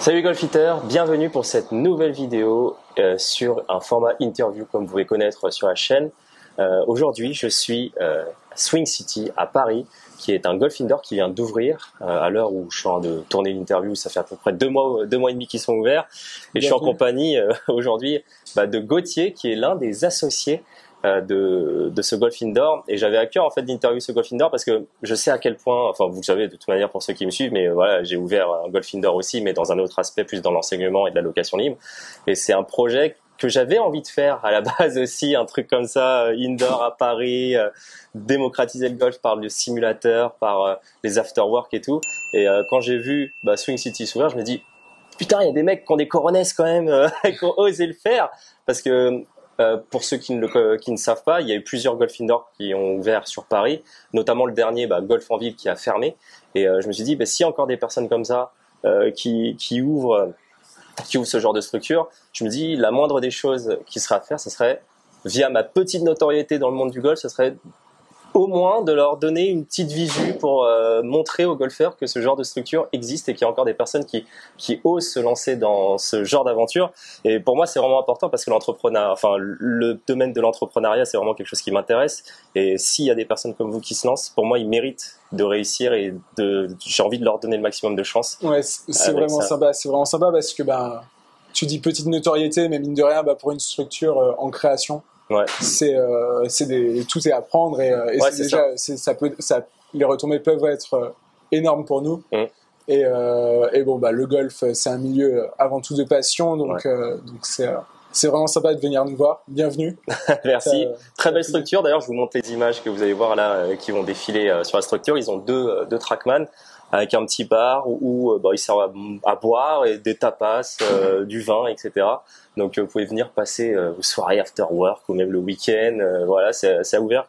Salut golfiteurs, bienvenue pour cette nouvelle vidéo sur un format interview comme vous pouvez connaître sur la chaîne. Aujourd'hui je suis à Swing City à Paris, qui est un golf indoor qui vient d'ouvrir à l'heure où je suis en train de tourner l'interview. Ça fait à peu près deux mois et demi qu'ils sont ouverts et je suis en compagnie aujourd'hui de Gauthier, qui est l'un des associés de ce golf indoor, et j'avais à cœur en fait d'interviewer ce golf indoor parce que je sais à quel point, enfin vous le savez de toute manière pour ceux qui me suivent, mais voilà, j'ai ouvert un golf indoor aussi, mais dans un autre aspect, plus dans l'enseignement et de la location libre, et c'est un projet que j'avais envie de faire à la base aussi, un truc comme ça, indoor à Paris, démocratiser le golf par le simulateur, par les after-work et tout, et quand j'ai vu Swing City s'ouvrir, je me dis putain, il y a des mecs qui ont des coronesses quand même, qui ont osé le faire, parce que pour ceux qui ne savent pas, il y a eu plusieurs golf indoor qui ont ouvert sur Paris, notamment le dernier, Golf en Ville, qui a fermé. Et je me suis dit, s'il y a encore des personnes comme ça qui ouvrent ce genre de structure, je me dis, la moindre des choses qui serait à faire, ce serait, via ma petite notoriété dans le monde du golf, ce serait au moins de leur donner une petite visu pour montrer aux golfeurs que ce genre de structure existe et qu'il y a encore des personnes qui osent se lancer dans ce genre d'aventure. Et pour moi, c'est vraiment important parce que le domaine de l'entrepreneuriat, c'est vraiment quelque chose qui m'intéresse. Et s'il y a des personnes comme vous qui se lancent, pour moi, ils méritent de réussir et j'ai envie de leur donner le maximum de chance. Ouais, c'est vraiment sympa. C'est vraiment sympa parce que tu dis petite notoriété, mais mine de rien, pour une structure en création. Ouais. Tout est à prendre et ouais, c'est déjà les retombées peuvent être énormes pour nous. Et le golf, c'est un milieu avant tout de passion, donc c'est vraiment sympa de venir nous voir. Bienvenue. Merci. Très belle structure. D'ailleurs, je vous montre les images que vous allez voir là qui vont défiler sur la structure. Ils ont deux trackman avec un petit bar où ils servent à boire et des tapas, du vin, etc. Donc vous pouvez venir passer vos soirées after work ou même le week-end. Voilà, c'est ouvert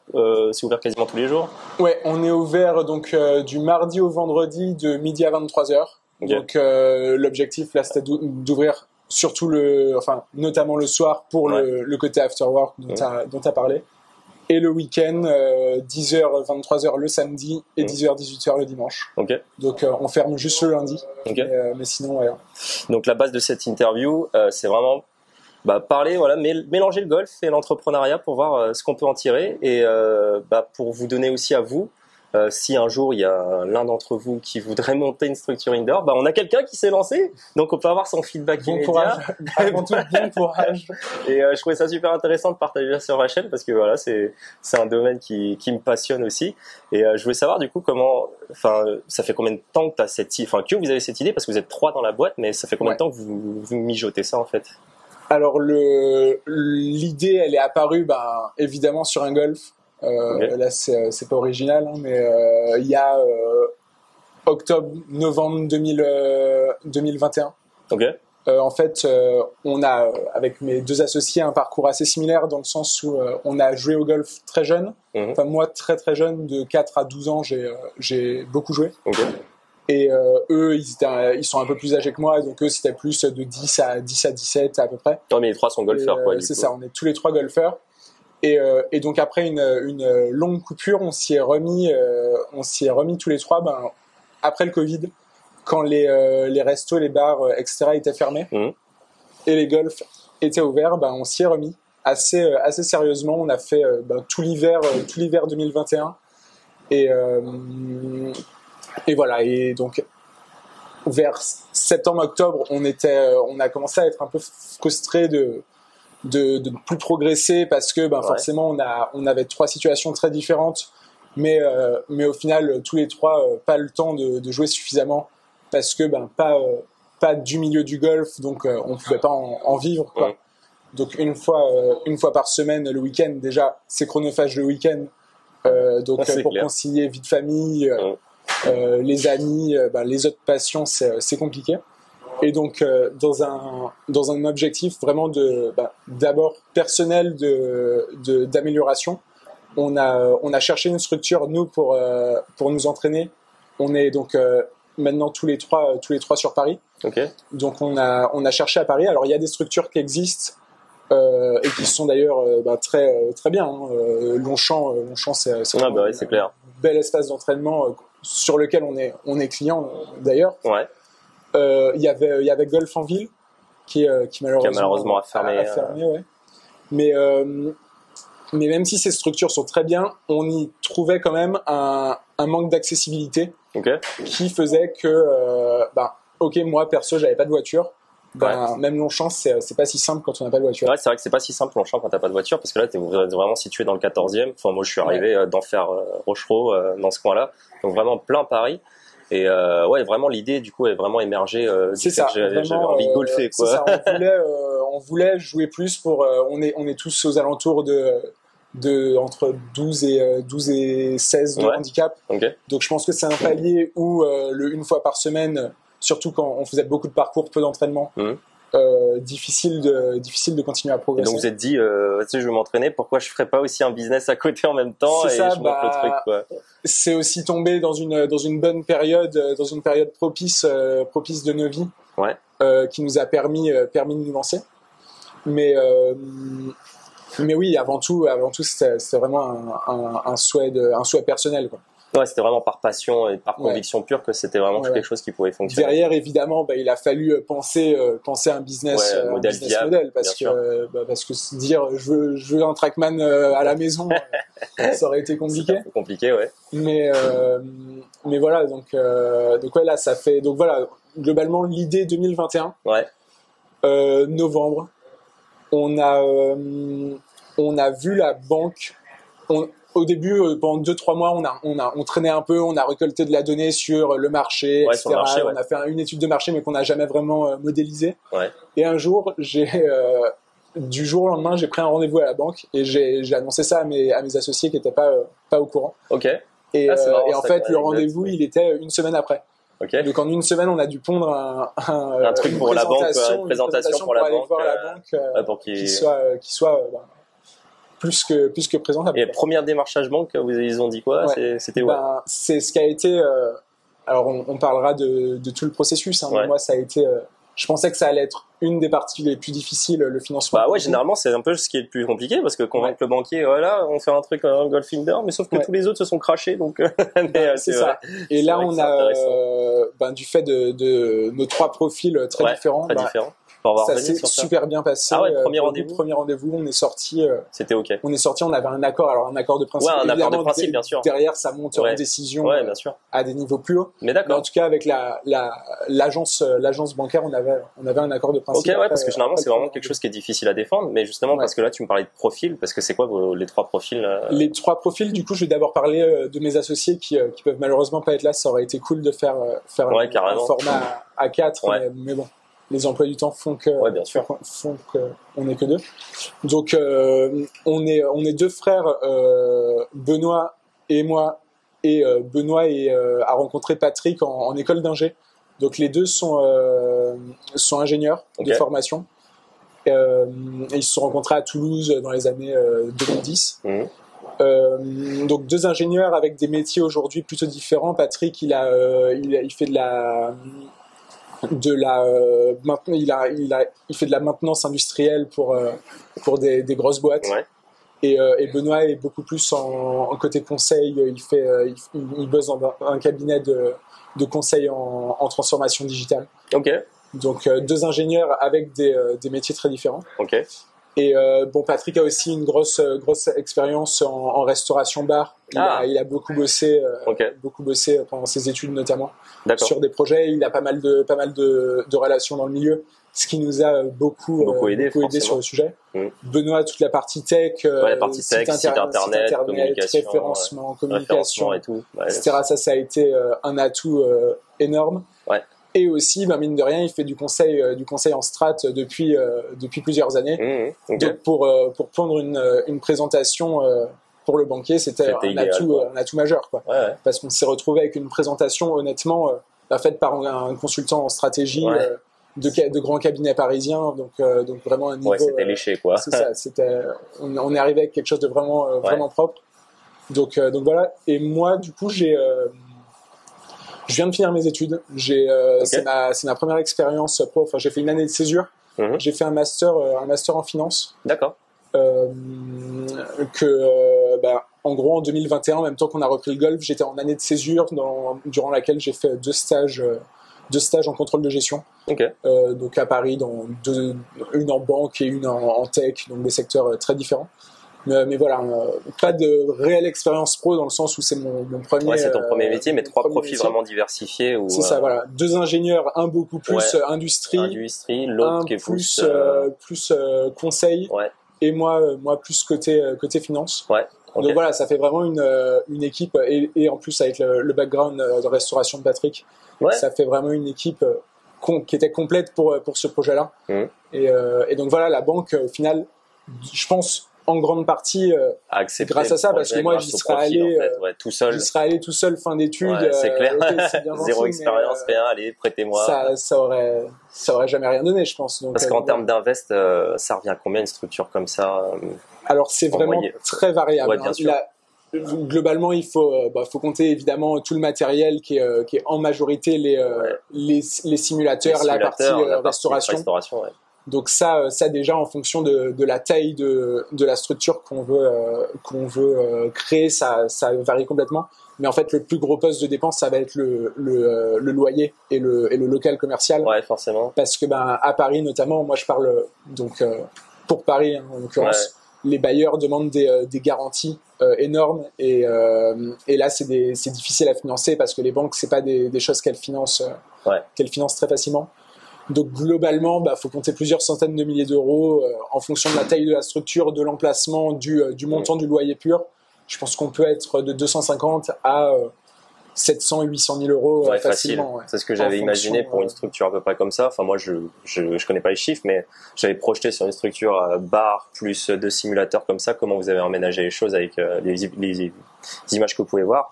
quasiment tous les jours. Ouais, on est ouvert donc du mardi au vendredi de midi à 23h. Okay. Donc l'objectif là, c'était d'ouvrir surtout notamment le soir pour le côté after work dont t'as parlé. Et le week-end, 10h, 23h le samedi et 10h, 18h le dimanche. Okay. Donc on ferme juste le lundi. Okay. Mais sinon, ouais. Donc la base de cette interview, c'est vraiment parler, mélanger le golf et l'entrepreneuriat pour voir ce qu'on peut en tirer et pour vous donner aussi à vous, si un jour il y a l'un d'entre vous qui voudrait monter une structure indoor, on a quelqu'un qui s'est lancé, donc on peut avoir son feedback bon immédiat. Courage. Avant tout, bon courage. Et je trouvais ça super intéressant de partager ça sur ma chaîne parce que voilà, c'est un domaine qui me passionne aussi. Et je voulais savoir du coup ça fait combien de temps que vous avez cette idée, parce que vous êtes 3 dans la boîte, mais ça fait combien de temps que vous mijotez ça en fait? Alors l'idée, elle est apparue évidemment sur un golf. Là c'est pas original, mais il y a octobre-novembre 2021. Okay. En fait, on a avec mes deux associés un parcours assez similaire dans le sens où on a joué au golf très jeune. Enfin moi très très jeune, de 4 à 12 ans, j'ai beaucoup joué. Okay. Et eux, ils sont un peu plus âgés que moi, donc eux c'était plus de 10 à 17 à peu près. Non, mais les 3 sont golfeurs, c'est ça, on est tous les 3 golfeurs. Et donc après une longue coupure, on s'y est remis tous les 3 après le Covid, quand les restos, les bars, etc. étaient fermés et les golfs étaient ouverts, on s'y est remis assez sérieusement. On a fait tout l'hiver 2021 et voilà. Et donc vers septembre-octobre, on a commencé à être un peu frustré de ne plus progresser parce que forcément on avait 3 situations très différentes, mais au final tous les 3 pas le temps de jouer suffisamment parce que pas du milieu du golf, donc on pouvait pas en vivre quoi. Donc une fois par semaine le week-end, déjà c'est chronophage le week-end, donc pour clair. Concilier vie de famille, les amis, les autres passions, c'est compliqué. Et donc dans un objectif vraiment d'abord personnel d'amélioration, on a cherché une structure nous pour nous entraîner. On est donc maintenant tous les trois sur Paris. Okay. Donc on a cherché à Paris. Alors il y a des structures qui existent et qui sont d'ailleurs très très bien. Longchamp c'est clair. Bel espace d'entraînement sur lequel on est client d'ailleurs. Ouais. Il y avait Golf en ville qui malheureusement a fermé. Ouais. Mais même si ces structures sont très bien, on y trouvait quand même un manque d'accessibilité qui faisait que, ok, moi perso, j'avais pas de voiture. Même Longchamp, c'est pas si simple quand on n'a pas de voiture. Ouais, c'est vrai que c'est pas si simple Longchamp quand t'as pas de voiture, parce que là, t'es vraiment situé dans le 14e. Enfin, moi, je suis arrivé d'Enfer Rochereau, dans ce coin-là. Donc vraiment plein Paris. Et vraiment l'idée du coup est vraiment émergée du fait que j'avais envie de golfer quoi. C'est ça, on voulait jouer plus pour on est tous aux alentours de entre 12 et 16 de handicap. Donc je pense que c'est un palier où une fois par semaine, surtout quand on faisait beaucoup de parcours, peu d'entraînement, difficile de continuer à progresser. Et donc vous êtes dit je vais m'entraîner, pourquoi je ferais pas aussi un business à côté en même temps et je monte le truc quoi. C'est aussi tombé dans une bonne période, dans une période propice de nos vies, qui nous a permis de nous lancer. Mais oui, avant tout c'était vraiment un souhait personnel quoi. Ouais, c'était vraiment par passion et par conviction pure que c'était vraiment quelque chose qui pouvait fonctionner. Derrière, évidemment, il a fallu penser à un business modèle parce que se dire je veux un Trackman à la maison, ça aurait été compliqué. C'est un peu compliqué, ouais. Mais voilà, donc là ça fait globalement l'idée 2021. Novembre, on a vu la banque. Au début, pendant 2-3 mois, on traînait un peu, on a récolté de la donnée sur le marché, etc. Sur le marché, on a fait une étude de marché, mais qu'on n'a jamais vraiment modélisé. Et un jour, du jour au lendemain, j'ai pris un rendez-vous à la banque et j'ai annoncé ça à mes associés qui n'étaient pas au courant. Et en fait, le rendez-vous, il était une semaine après. Donc en une semaine, on a dû pondre un truc pour la banque, une présentation pour aller voir la banque, qui soit plus que présentable. Et première démarchage banque, ils ont dit quoi? C'était c'est ce qui a été. Alors on parlera de tout le processus. Mais moi, ça a été. Je pensais que ça allait être une des parties les plus difficiles, le financement. Généralement c'est un peu ce qui est le plus compliqué parce que convaincre le banquier, on fait un truc en Goldfinger, mais sauf que tous les autres se sont crachés, donc. C'est ça. Et là on a, du fait de nos 3 profils très différents. Ça s'est super bien passé. Premier rendez-vous, on est sorti. C'était ok. On avait un accord de principe. Un accord de principe, bien sûr. Derrière, ça monte en décision bien sûr. À des niveaux plus hauts. Mais d'accord. En tout cas, avec l'agence bancaire, on avait un accord de principe. Parce que généralement, c'est vraiment quelque chose qui est difficile à défendre. Mais justement, parce que là, tu me parlais de profil, parce que c'est quoi les 3 profils Les 3 profils, du coup, je vais d'abord parler de mes associés qui peuvent malheureusement pas être là. Ça aurait été cool de faire un format A4, mais bon. Les emplois du temps font que on n'est que 2. Donc on est 2 frères, Benoît et moi, et Benoît a rencontré Patrick en école d'ingé. Donc les deux sont ingénieurs de formation. Et ils se sont rencontrés à Toulouse dans les années 2010. Donc 2 ingénieurs avec des métiers aujourd'hui plutôt différents. Patrick, il fait il fait de la maintenance industrielle pour des grosses boîtes. Et Benoît est beaucoup plus en côté conseil. Il bosse dans un cabinet de conseil en transformation digitale. Donc 2 ingénieurs avec des métiers très différents. Et Patrick a aussi une grosse expérience en restauration bar. Il a beaucoup bossé pendant ses études notamment sur des projets. Il a pas mal de relations dans le milieu, ce qui nous a beaucoup aidé sur le sujet. Benoît, toute la partie tech, site internet, référencement, communication et tout, etc. Ça a été un atout énorme. Et aussi, mine de rien, il fait du conseil en strat depuis plusieurs années. Donc pour prendre une présentation pour le banquier, c'était un atout majeur, quoi. Parce qu'on s'est retrouvé avec une présentation honnêtement faite par un consultant en stratégie de grands cabinets parisiens. Donc vraiment un niveau. C'était léché, quoi. C'est ça. On est arrivé avec quelque chose de vraiment propre. Donc voilà. Et moi, du coup, je viens de finir mes études. C'est ma première expérience pro. Enfin, j'ai fait une année de césure. J'ai fait un master en finance. D'accord. En gros, en 2021, en même temps qu'on a repris le golf, j'étais en année de césure durant laquelle j'ai fait 2 stages 2 stages en contrôle de gestion. Okay. Donc à Paris, une en banque et une en tech, donc des secteurs très différents. Mais voilà, pas de réelle expérience pro dans le sens où c'est mon premier. Ouais, c'est ton premier métier, mais 3 profils métier. Vraiment diversifiés. Où, c'est ça, voilà. 2 ingénieurs, un beaucoup plus industrie, l'autre qui est plus conseil, et moi plus côté finance. Ouais. Okay. Donc voilà, ça fait vraiment une équipe, et en plus avec le background de restauration de Patrick, ça fait vraiment une équipe qui était complète pour ce projet-là. Et donc voilà, la banque, au final, je pense en grande partie grâce à ça, parce que moi j'y serais allé tout seul. J'y serais allé tout seul, fin d'études. C'est clair. Okay, c'est bien Zéro expérience, rien. Allez, prêtez-moi. Ça aurait jamais rien donné, je pense. Donc, parce qu'en termes d'invest, ça revient à combien une structure comme ça? Alors c'est vraiment très variable. Ouais, bien sûr. Globalement, il faut compter évidemment tout le matériel qui est en majorité les simulateurs, la partie restauration. Donc ça déjà en fonction de la taille de la structure qu'on veut créer, ça varie complètement. Mais en fait, le plus gros poste de dépense, ça va être le loyer et le local commercial. Ouais, forcément. Parce que à Paris notamment, moi je parle donc pour Paris en l'occurrence. Les bailleurs demandent des garanties énormes, et là c'est difficile à financer parce que les banques, c'est pas des choses qu'elles financent très facilement. Donc globalement, faut compter plusieurs centaines de milliers d'euros en fonction de la taille de la structure, de l'emplacement, du montant du loyer pur. Je pense qu'on peut être de 250 à 700, 800 000 euros facilement. Ouais. C'est ce que j'avais imaginé pour une structure à peu près comme ça. Enfin, moi, je connais pas les chiffres, mais j'avais projeté sur une structure bar plus 2 simulateurs comme ça, comment vous avez emménagé les choses avec les images que vous pouvez voir,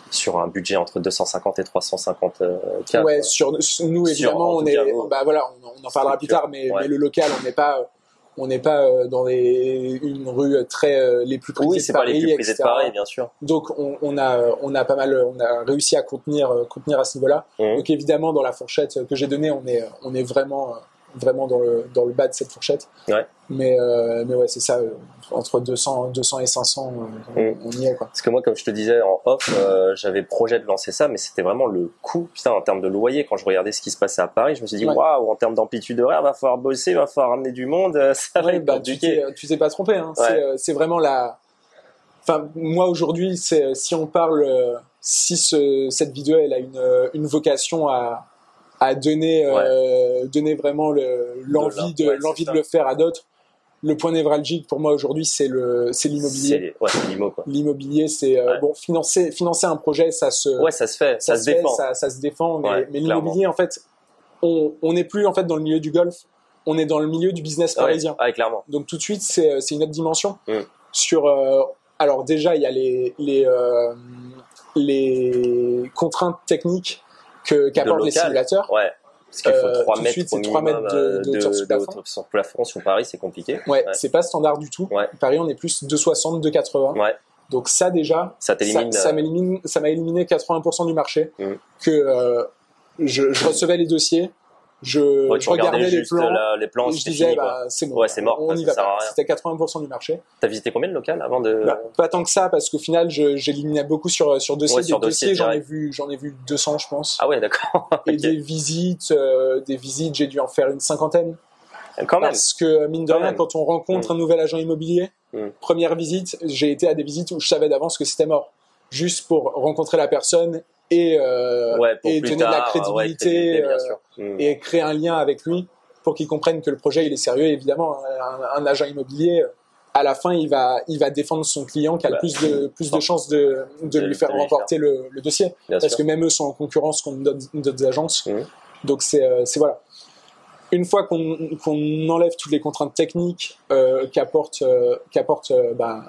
sur un budget entre 250 et 350 K. Ouais, nous évidemment, on en parlera plus tard, mais le local, on n'est pas dans une rue très les plus prisées de Paris. Oui, c'est pas les plus prisées de Paris, bien sûr. Donc on a pas mal, on a réussi à contenir à ce niveau-là. Donc évidemment, dans la fourchette que j'ai donnée, on est vraiment dans le bas de cette fourchette. Ouais. Mais ouais, c'est ça, entre 200 et 500, on y est, quoi. Parce que moi, comme je te disais en off, j'avais projet de lancer ça, mais c'était vraiment le coût, en termes de loyer. Quand je regardais ce qui se passait à Paris, je me suis dit, waouh, en termes d'amplitude horaire, va falloir bosser, va falloir ramener du monde, ça va être compliqué. Tu t'es pas trompé, hein. C'est vraiment enfin, moi aujourd'hui, si on parle, si cette vidéo, elle a une vocation à donner vraiment l'envie de le faire à d'autres. Le point névralgique pour moi aujourd'hui, c'est l'immobilier. C'est l'immo, quoi. L'immobilier, c'est bon, financer un projet, ça se fait, ça se défend. Ça se défend, mais l'immobilier, en fait, on n'est plus en fait dans le milieu du golf, on est dans le milieu du business parisien. Ouais, clairement. Donc tout de suite, c'est une autre dimension. Sur alors déjà, il y a les contraintes techniques qu'apportent les simulateurs. Ouais. Parce qu'il faut 3 mètres suite, 3 mètres de sur le plafond. Sur Paris, c'est compliqué. Ouais, c'est pas standard du tout. Ouais. Paris, on est plus 2,60, 2,80. Ouais. Donc ça déjà, ça m'a éliminé 80% du marché. Que je recevais les dossiers, je regardais les plans, et je disais c'est bon, c'est mort, on y va pas. C'était 80% du marché. T'as visité combien de locales avant de pas tant que ça, parce qu'au final j'éliminais beaucoup sur dossiers. Des dossiers, j'en ai vu 200, je pense. Ah ouais, d'accord. Et des visites, j'ai dû en faire une 50aine. Quand même. Parce que mine de rien, quand on rencontre un nouvel agent immobilier, première visite, j'ai été à des visites où je savais d'avance que c'était mort, juste pour rencontrer la personne et donner de la crédibilité, et créer un lien avec lui pour qu'il comprenne que le projet il est sérieux. Et évidemment, un agent immobilier, à la fin, il va défendre son client qui a le plus de chances de lui faire remporter le dossier, parce que même eux sont en concurrence contre d'autres agences. Donc c'est voilà. Une fois qu'on enlève toutes les contraintes techniques qu'apporte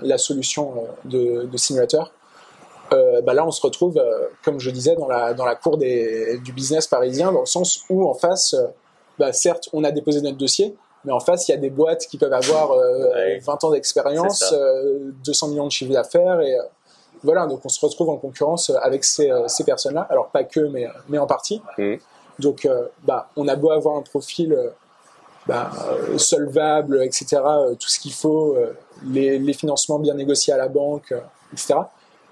la solution de simulateur, là on se retrouve, comme je disais, dans la cour du business parisien, dans le sens où en face, certes on a déposé notre dossier, mais en face il y a des boîtes qui peuvent avoir 20 ans d'expérience, 200 millions de chiffre d'affaires, et voilà, donc on se retrouve en concurrence avec ces personnes-là, alors pas que, mais en partie. Donc on a beau avoir un profil solvable, etc., tout ce qu'il faut, les financements bien négociés à la banque, etc.,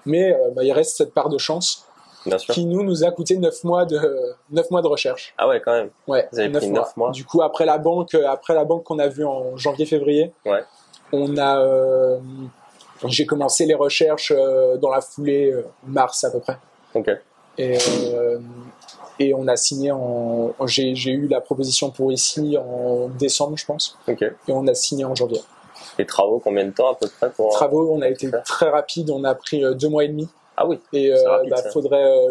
mais il reste cette part de chance Bien sûr. qui nous a coûté 9 mois de recherche. Ah ouais, quand même. Ouais, Vous avez pris 9 mois. Du coup, après la banque qu'on a vue en janvier-février, Ouais. J'ai commencé les recherches dans la foulée, mars à peu près. Ok. Et on a signé j'ai eu la proposition pour ici en décembre, je pense. Ok. Et on a signé en janvier. Les travaux, combien de temps à peu près pour... Travaux, on a été très rapide, on a pris 2 mois et demi. Ah oui. Et c'est rapide, ça.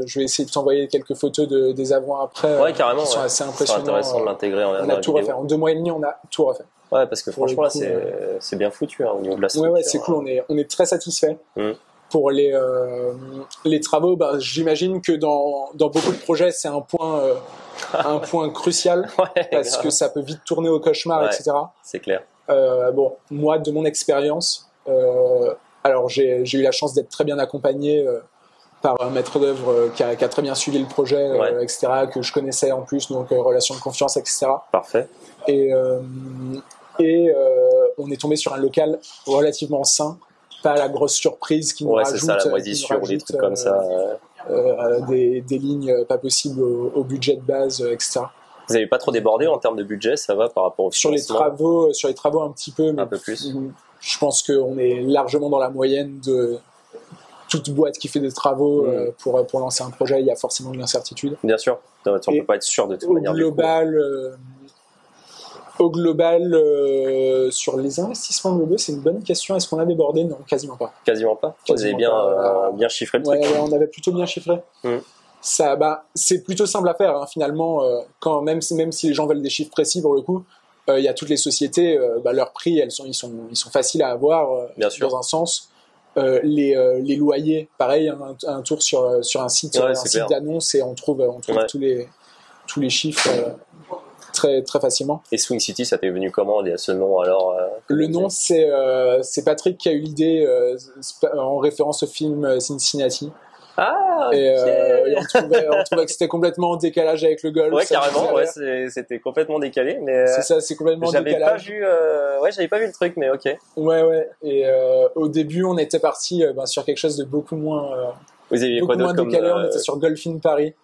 je vais essayer de t'envoyer quelques photos des avant-après. Ouais, carrément. Qui sont ouais. assez C'est impressionnants. intéressant de l'intégrer On a tout refait. En 2 mois et demi, on a tout refait. Ouais, parce que Pour franchement, le là, coup, c'est bien foutu hein, au niveau de la structure. Ouais, c'est cool. On est très satisfait. Pour les travaux, j'imagine que dans beaucoup de projets, c'est un point crucial Ouais, parce que ça peut vite tourner au cauchemar, Ouais. etc. C'est clair. Bon, moi, de mon expérience, alors j'ai eu la chance d'être très bien accompagné par un maître d'œuvre qui a très bien suivi le projet, Ouais. etc., que je connaissais en plus, donc relation de confiance, etc. Parfait. Et on est tombé sur un local relativement sain, pas la grosse surprise qui nous Ouais, rajoute, c'est ça, la moisissure ou des trucs comme ça. des lignes pas possibles au budget de base, etc. Vous n'avez pas trop débordé en termes de budget, ça va par rapport au Sur les travaux un petit peu, mais un peu plus. Je pense qu'on est largement dans la moyenne de toute boîte qui fait des travaux pour lancer un projet. Il y a forcément de l'incertitude. Bien sûr, on ne peut pas être sûr de toute manière. Au global, sur les investissements globaux, c'est une bonne question. Est-ce qu'on a débordé? Non, quasiment pas. Quasiment pas. Vous avez bien chiffré le truc. Ouais, on avait plutôt bien chiffré. Ça, c'est plutôt simple à faire, hein, finalement. Même si les gens veulent des chiffres précis, pour le coup, il y a toutes les sociétés. Leurs prix, ils sont faciles à avoir dans un sens. Les loyers, pareil, un tour sur un site, site d'annonce et on trouve tous les chiffres très très facilement. Et Swing City, ça t'est venu comment ce nom alors Le nom, c'est Patrick qui a eu l'idée en référence au film Cincinnati. Ah, okay. Et on trouvait que c'était complètement en décalage avec le golf. Ouais, carrément, ouais, c'était complètement décalé, mais c'est ça, c'est complètement décalage. J'avais pas vu le truc, mais ok. Ouais. Et au début, on était parti sur quelque chose de beaucoup moins. Vous aviez quoi d'autre décalé, on était sur Golf-in Paris.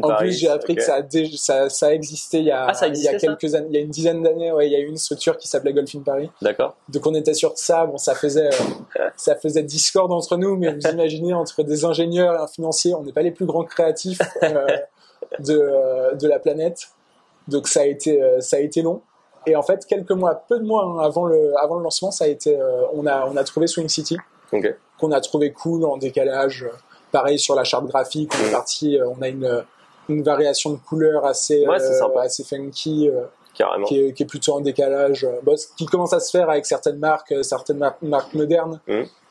En plus, j'ai appris que ça a existé il y a quelques années, il y a une dizaine d'années. Ouais, il y a eu une structure qui s'appelait Golf-in Paris. D'accord. Donc on était sur ça. Bon, ça faisait discorde entre nous, mais vous imaginez, entre des ingénieurs et un financier, on n'est pas les plus grands créatifs de la planète. Donc ça a été long. Et en fait, peu de mois avant le lancement, ça a été, on a trouvé Swing City, qu'on a trouvé cool en décalage. Pareil sur la charte graphique, on est parti, on a une variation de couleurs assez funky, qui est plutôt en décalage, qui commence à se faire avec certaines marques modernes.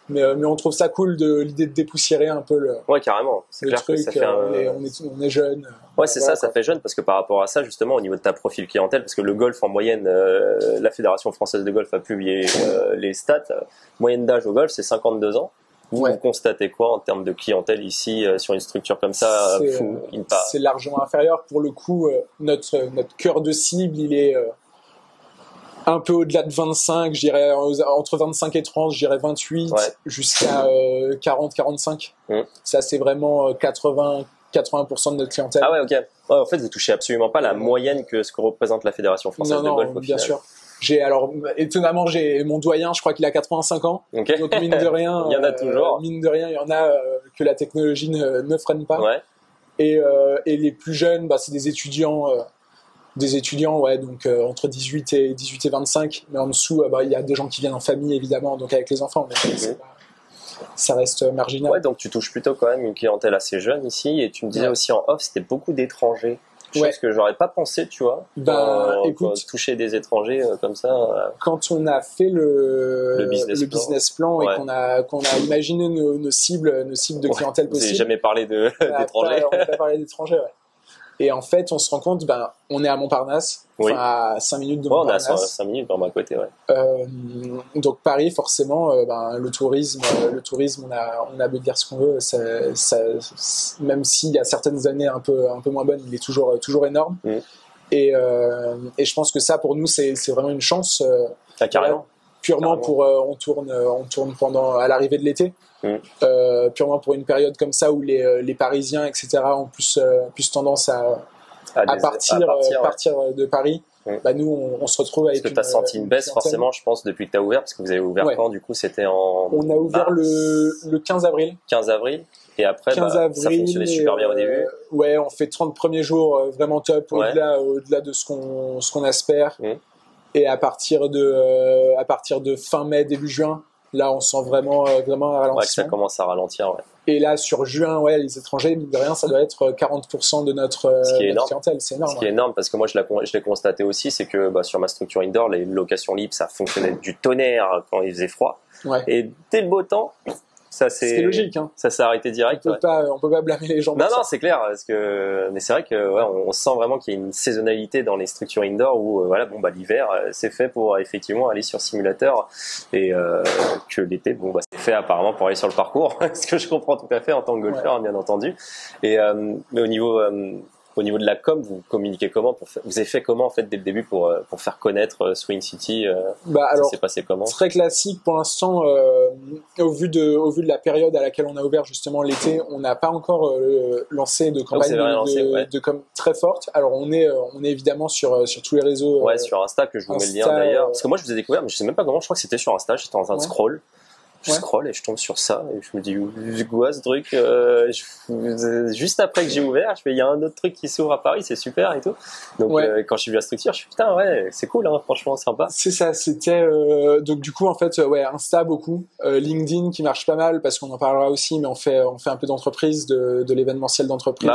Mais on trouve ça cool l'idée de dépoussiérer un peu carrément. C'est clair truc. Que ça fait on est jeune. Ouais, c'est ça fait jeune parce que par rapport à ça, justement, au niveau de ta profil clientèle, parce que le golf en moyenne, la Fédération française de golf a publié les stats. Moyenne d'âge au golf, c'est 52 ans. Vous constatez quoi en termes de clientèle ici sur une structure comme ça? C'est largement inférieur. Pour le coup, notre cœur de cible, il est un peu au-delà de 25, je dirais entre 25 et 30, je dirais 28, jusqu'à 40-45. Ça, c'est vraiment 80% de notre clientèle. Ah ouais, ok. Ouais, en fait, vous touchez absolument pas la moyenne que ce que représente la Fédération française de golf au final. Bien sûr. Étonnamment, j'ai mon doyen, je crois qu'il a 85 ans. Okay. Donc mine de rien, il y en a toujours. Mine de rien, il y en a que la technologie ne freine pas. Ouais. Et les plus jeunes, c'est des étudiants, donc entre 18 et 25. Mais en dessous, il y a des gens qui viennent en famille évidemment, donc avec les enfants. Mais ça reste marginal. Ouais, donc tu touches plutôt quand même une clientèle assez jeune ici. Et tu me disais aussi en off, c'était beaucoup d'étrangers. Chose que j'aurais pas pensé, tu vois. Écoute, toucher des étrangers comme ça. Quand on a fait le business plan et qu'on a imaginé nos cibles de clientèle possible. Vous n'avez jamais parlé d'étrangers. On n'a pas parlé d'étrangers, ouais. Et en fait, on se rend compte, on est à Montparnasse, à 5 minutes de Montparnasse. On est à 5 minutes dans ma côté, ouais. Donc Paris, forcément, le tourisme, on a beau dire ce qu'on veut, même s'il y a certaines années un peu moins bonnes, il est toujours énorme. Et je pense que ça, pour nous, c'est vraiment une chance. Carrément. purement pour on tourne pendant à l'arrivée de l'été, purement pour une période comme ça où les Parisiens, etc., ont plus tendance à partir de Paris. Bah nous on se retrouve avec. Parce que tu as senti une baisse forcément, je pense, depuis que tu as ouvert, parce que vous avez ouvert quand du coup c'était en. On a ouvert le 15 avril. 15 avril. Et après, ça fonctionnait super bien au début. Ouais, on fait 30 premiers jours vraiment top, au-delà de ce qu'on espère. Et à partir de fin mai, début juin, là, on sent vraiment un ralentissement. Ouais, que ça commence à ralentir, ouais. Et là, sur juin, les étrangers, mine de rien, ça doit être 40% de notre clientèle. C'est énorme. Ce qui est énorme, parce que moi, je l'ai constaté aussi, c'est que sur ma structure indoor, les locations libres, ça fonctionnait du tonnerre quand il faisait froid. Ouais. Et dès le beau temps, c'est logique, hein. Ça s'est arrêté direct. On peut pas blâmer les gens. Non, c'est clair, mais c'est vrai que on sent vraiment qu'il y a une saisonnalité dans les structures indoor où l'hiver c'est fait pour effectivement aller sur simulateur et que l'été c'est fait apparemment pour aller sur le parcours, ce que je comprends tout à fait en tant que golfeur, bien entendu. Et mais au niveau de la com, vous communiquez comment vous avez fait comment en fait dès le début pour faire connaître Swing City ça s'est passé comment? Très classique pour l'instant. Au vu de la période à laquelle on a ouvert justement l'été, on n'a pas encore lancé de campagne de com très forte. Alors on est évidemment sur tous les réseaux. Sur Insta, que je vous mets le lien d'ailleurs. Parce que moi je vous ai découvert, mais je sais même pas comment. Je crois que c'était sur Insta. J'étais en train de scroll. Je scroll et je tombe sur ça et je me dis quoi ce truc juste après que j'ai ouvert, je fais il y a un autre truc qui s'ouvre à Paris, c'est super et tout. Donc quand je suis vu la structure, je suis putain c'est cool hein, franchement sympa. C'est ça, c'était donc du coup en fait Insta beaucoup, LinkedIn qui marche pas mal parce qu'on en parlera aussi, mais on fait un peu d'entreprise, de l'événementiel d'entreprise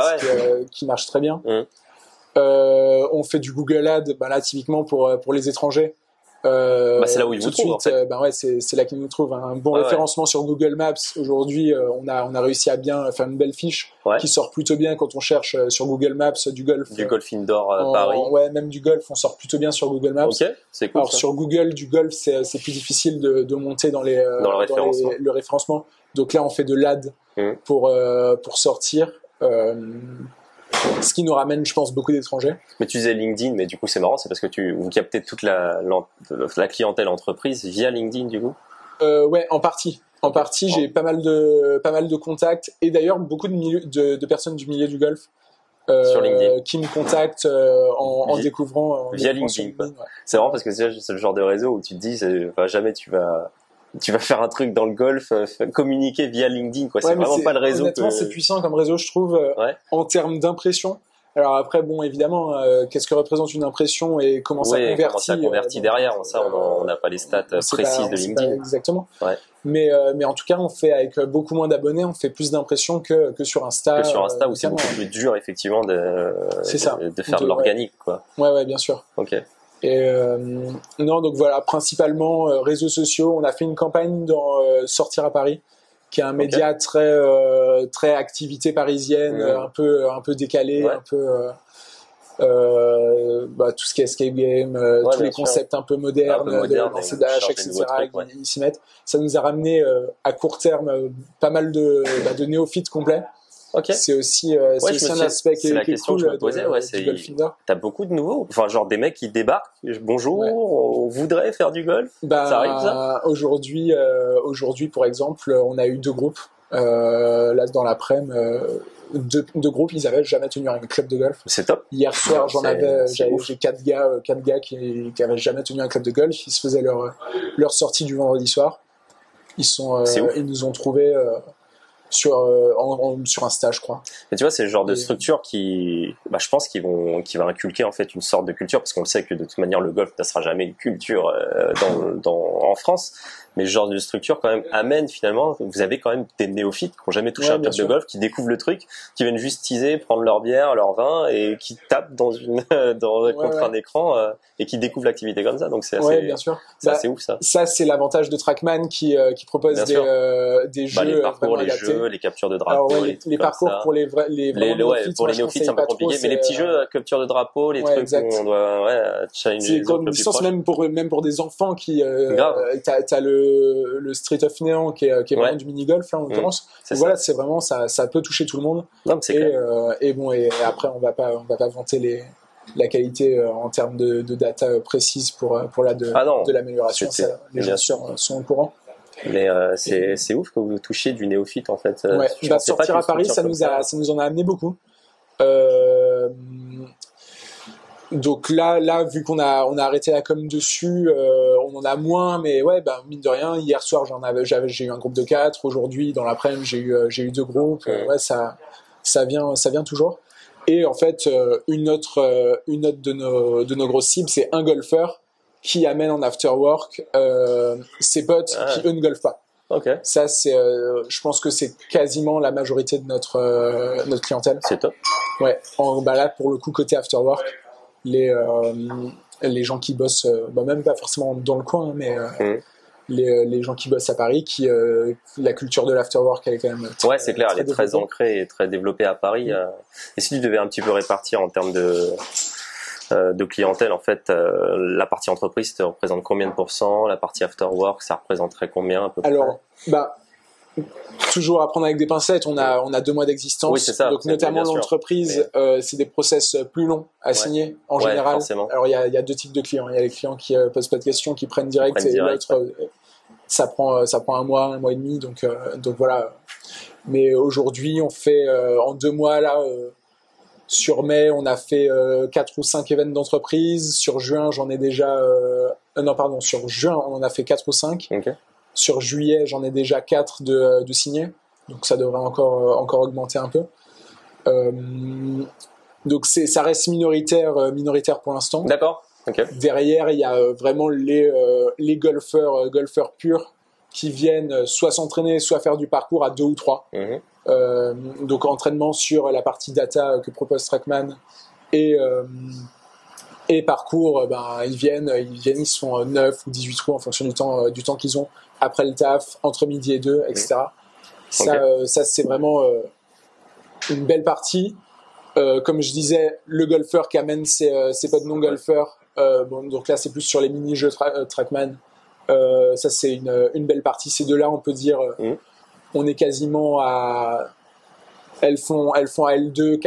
qui marche très bien. On fait du Google Ads là typiquement pour les étrangers. C'est là où ils vous trouvent en fait. C'est là qu'ils nous trouvent. Un bon référencement sur Google Maps. Aujourd'hui, on a réussi à bien faire une belle fiche qui sort plutôt bien quand on cherche sur Google Maps du golf. Du golf indoor Paris. Ouais, même du golf, on sort plutôt bien sur Google Maps. Ok, c'est cool. Alors sur Google, du golf, c'est plus difficile de monter dans le référencement. Donc là, on fait de l'ad pour sortir. Ce qui nous ramène, je pense, beaucoup d'étrangers. Mais tu disais LinkedIn, mais du coup c'est marrant, c'est parce que vous captez toute la clientèle entreprise via LinkedIn du coup. En partie. J'ai pas mal de contacts et d'ailleurs beaucoup de personnes du milieu du golf sur LinkedIn qui me contactent en découvrant via LinkedIn. C'est marrant parce que c'est le genre de réseau où tu te dis jamais tu vas faire un truc dans le golf, communiquer via LinkedIn, quoi. C'est vraiment pas le réseau. Honnêtement, c'est puissant comme réseau, je trouve, en termes d'impression. Alors après, évidemment, qu'est-ce que représente une impression et comment ça convertit. Comment ça convertit derrière. Ça, on n'a pas les stats précises de LinkedIn. Exactement. Ouais. Mais en tout cas, on fait avec beaucoup moins d'abonnés, on fait plus d'impressions que sur Insta. Que sur Insta, où c'est beaucoup plus dur, effectivement, de faire de l'organique, quoi. Ouais, bien sûr. Ok. Et non, donc voilà, principalement réseaux sociaux. On a fait une campagne dans Sortir à Paris, qui est un média très activité parisienne, un peu décalé, un peu tout ce qui est escape game, tous les concepts un peu modernes, lancer d'âge, etc. Ils s'y mettent. Ça nous a ramené à court terme pas mal de néophytes complets. Okay. C'est aussi un aspect qui est question cool que je me posais, du golf indoor. T'as beaucoup de nouveaux, genre des mecs qui débarquent, bonjour, on voudrait faire du golf. Ça arrive ça? Aujourd'hui, pour exemple, on a eu 2 groupes là dans l'après-midi. Deux groupes, ils avaient jamais tenu un club de golf. C'est top. Hier soir, j'ai 4 gars qui avaient jamais tenu un club de golf. Ils se faisaient leur sortie du vendredi soir. Ils nous ont trouvés sur Insta, je crois. Mais tu vois, c'est le genre de structure qui, je pense qui va inculquer en fait une sorte de culture, parce qu'on sait que de toute manière le golf ne sera jamais une culture en France. Mais le genre de structure quand même amène finalement, vous avez quand même des néophytes qui n'ont jamais touché un club de golf, qui découvrent le truc, qui viennent juste teaser, prendre leur bière, leur vin et qui tapent contre un écran et qui découvrent l'activité comme ça. Donc c'est assez, bien sûr. C'est ouf ça. Ça c'est l'avantage de Trackman qui propose des jeux, les parcours, les jeux, les captures de drapeaux. Alors, les parcours pour les néophytes, pour les néophytes c'est un peu compliqué, mais les petits jeux, capture de drapeaux, les trucs où on doit challenger les autres le plus proche. Même pour des enfants qui t'as le Street of Néant qui est vraiment du mini-golf là en l'occurrence. Voilà, c'est vraiment ça peut toucher tout le monde. Non, et après on va pas vanter la qualité en termes de data précise pour de l'amélioration. Les gens sont au courant. Mais c'est ouf que vous touchiez du néophyte en fait. Ouais. Sortir à Paris, ça nous en a amené beaucoup. Donc là, vu qu'on a arrêté la com dessus, on en a moins, mais ouais, mine de rien, hier soir j'ai eu un groupe de 4, aujourd'hui dans l'après-midi j'ai eu 2 groupes, ouais, ça vient toujours. Et en fait, une autre de nos grosses cibles, c'est un golfeur qui amène en after work ses potes qui eux ne golfent pas. Okay. Ça c'est, je pense que c'est quasiment la majorité de notre clientèle. C'est top. Ouais, là pour le coup côté after work. Les gens qui bossent, même pas forcément dans le coin, mais les gens qui bossent à Paris, la culture de l'afterwork, elle est quand même ouais, c'est clair, elle est très ancrée et très développée à Paris. Et si tu devais un petit peu répartir en termes de clientèle, en fait, la partie entreprise, ça représente combien de pourcents? La partie afterwork, ça représenterait combien à peu près? Alors, toujours à prendre avec des pincettes, on a 2 mois d'existence, oui, c'est ça, donc notamment l'entreprise, c'est des process plus longs à signer en général. Forcément. Alors il y a 2 types de clients, il y a les clients qui posent pas de questions, qui prennent direct, et l'autre ça prend 1 mois, 1 mois et demi, donc voilà. Mais aujourd'hui on fait en 2 mois là, sur mai on a fait 4 ou 5 événements d'entreprise, sur juin sur juin on en a fait 4 ou 5. Okay. Sur juillet, j'en ai déjà 4 de signés, donc ça devrait encore augmenter un peu. Donc ça reste minoritaire pour l'instant. D'accord. Okay. Derrière, il y a vraiment les golfeurs purs qui viennent soit s'entraîner, soit faire du parcours à 2 ou 3. Donc entraînement sur la partie data que propose Trackman et parcours, ils viennent, ils sont 9 ou 18 trous en fonction du temps qu'ils ont après le taf, entre midi et 2, etc. Okay. Ça c'est vraiment une belle partie. Comme je disais, le golfeur qui amène ses potes non golfeurs, donc là c'est plus sur les mini-jeux Trackman. Ça c'est une belle partie. Ces deux-là, on peut dire, on est quasiment à... Elles font à L2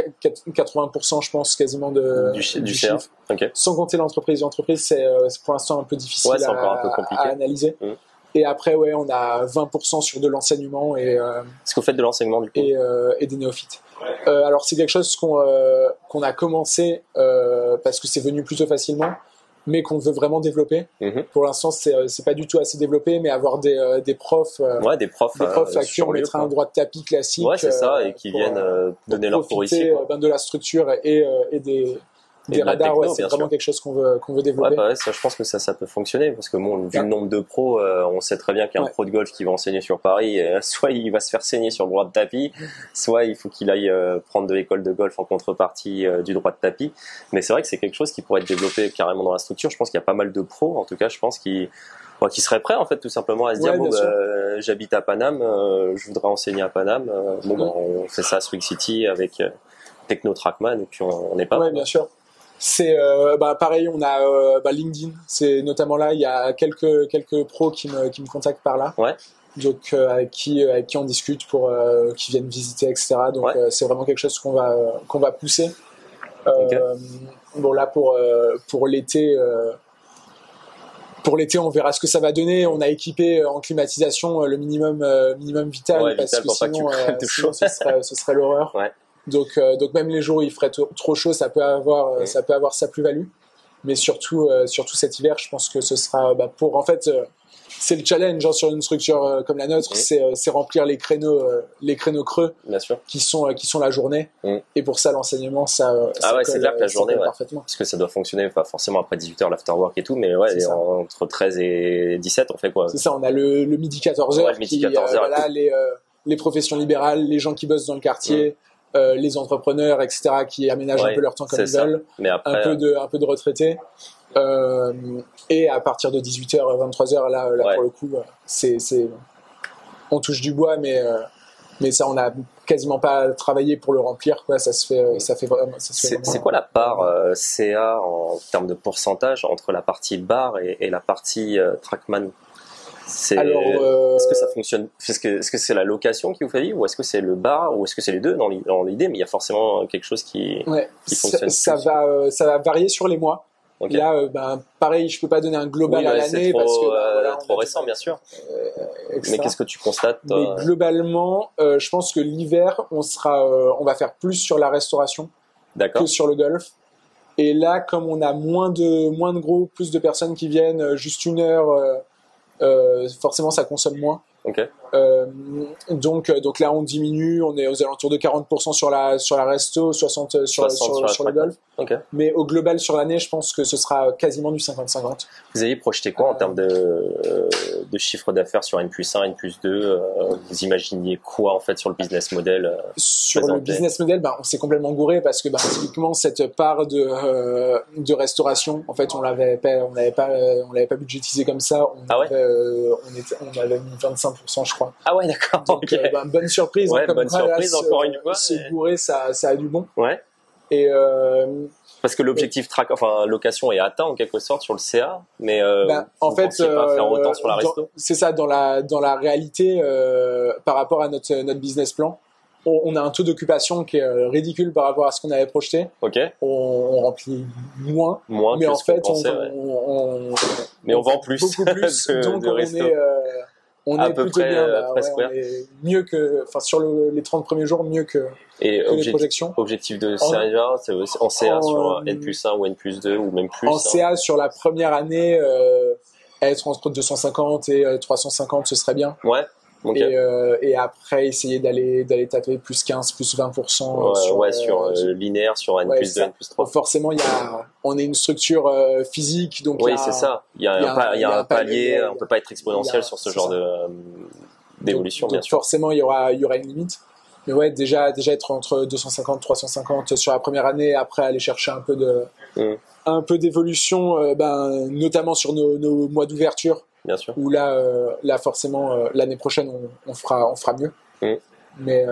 80%, je pense, quasiment du chiffre. Okay. Sans compter l'entreprise. L'entreprise, c'est pour l'instant un peu difficile à analyser. Et après, ouais, on a 20% sur de l'enseignement. Est-ce que vous faites de l'enseignement, du coup? Et des néophytes. Alors, c'est quelque chose qu'on a commencé parce que c'est venu plutôt facilement, mais qu'on veut vraiment développer. Pour l'instant, c'est pas du tout assez développé, mais avoir des profs, des profs à qui on mettra un droit de tapis classique. Ouais, c'est ça, et qui viennent donner leur cours ici. De la structure et des radars, c'est vraiment quelque chose qu'on veut développer. Ça, je pense que ça peut fonctionner, parce que vu le nombre de pros, on sait très bien qu'il y a un pro de golf qui va enseigner sur Paris, soit il va se faire saigner sur le droit de tapis, soit il faut qu'il aille prendre de l'école de golf en contrepartie du droit de tapis. Mais c'est vrai que c'est quelque chose qui pourrait être développé carrément dans la structure. Je pense qu'il y a pas mal de pros, en tout cas, je pense qui seraient prêts, en fait, tout simplement à se dire, j'habite à Paname, je voudrais enseigner à Paname, on fait ça à Swing City avec Techno Trackman, et puis on est pas. Ouais, bien sûr. C'est pareil, on a LinkedIn, c'est notamment là, il y a quelques pros qui me contactent par là. Ouais. Donc avec qui on discute pour qu'ils viennent visiter, etc. Donc c'est vraiment quelque chose qu'on va pousser. Okay. Bon là pour l'été on verra ce que ça va donner. On a équipé en climatisation le minimum vital, parce que sinon ce serait l'horreur. Ouais. Donc même les jours où il ferait trop chaud, ça peut avoir sa plus-value. Mais surtout cet hiver, je pense que ce sera en fait c'est le challenge sur une structure comme la nôtre, c'est remplir les créneaux creux. Bien sûr. qui sont la journée. Et pour ça l'enseignement c'est clair que la journée parfaitement. Parce que ça doit fonctionner pas forcément après 18h l'afterwork et tout, mais entre 13 et 17 on fait quoi? C'est ça, on a le midi 14h midi 14h les professions libérales, les gens qui bossent dans le quartier, les entrepreneurs, etc., qui aménagent un peu leur temps comme ils veulent, mais après, un peu de retraités, et à partir de 18h 23h là pour le coup on touche du bois, mais ça on a quasiment pas travaillé pour le remplir, quoi. Ça se fait vraiment. C'est quoi la part CA en termes de pourcentage entre la partie bar et la partie Trackman? Alors, est-ce que ça fonctionne? Est-ce que c'est la location qui vous fait vivre, ou est-ce que c'est le bar, ou est-ce que c'est les deux dans l'idée? Mais il y a forcément quelque chose qui fonctionne. Ça va varier sur les mois. Okay. Là, pareil, je peux pas donner un global à l'année parce que voilà, trop récent, bien sûr. Mais qu'est-ce que tu constates? Mais globalement, je pense que l'hiver, on va faire plus sur la restauration que sur le golf. Et là, comme on a moins de gros, plus de personnes qui viennent, juste une heure, forcément, ça consomme moins. Okay. Donc là, on diminue, on est aux alentours de 40% sur la resto, 60% sur le golf. Okay. Mais au global, sur l'année, je pense que ce sera quasiment du 50-50. Vous avez projeté quoi en termes de chiffre d'affaires sur N+1, N+2 vous imaginiez quoi en fait sur le business model Sur le business model, on s'est complètement gouré parce que typiquement cette part de restauration, en fait, on l'avait pas budgétisé comme ça. On avait mis 25%, je crois. Ah ouais, d'accord. Donc, okay. Bonne surprise. Ouais, bonne surprise encore une fois. C'est gouré, ça a du bon. Ouais. Et parce que l'objectif location est atteint en quelque sorte sur le CA, mais en fait, pas faire autant sur la resto. C'est ça, dans la réalité, par rapport à notre business plan, on a un taux d'occupation qui est ridicule par rapport à ce qu'on avait projeté. Ok. On remplit moins mais en fait, mais on vend plus. Beaucoup plus. Donc on est plutôt près, bien. presque on est mieux que, sur les 30 premiers jours, mieux que les projections. Objectif de CA, c'est en CA sur N+1 ou N+2 ou même plus. En CA sur la première année, être entre 250 et 350, ce serait bien. Ouais. Okay. Et après essayer d'aller taper plus 15, plus 20% sur linéaire, sur N+2, N+3. Forcément, on est une structure physique, donc c'est ça. Il y a un palier, on peut pas être exponentiel sur ce genre d'évolution, bien sûr. Forcément, il y aura une limite. Mais ouais, déjà être entre 250, 350 sur la première année, après aller chercher un peu d'évolution, notamment sur nos mois d'ouverture. Bien sûr. Où là forcément, l'année prochaine, on fera mieux. Mais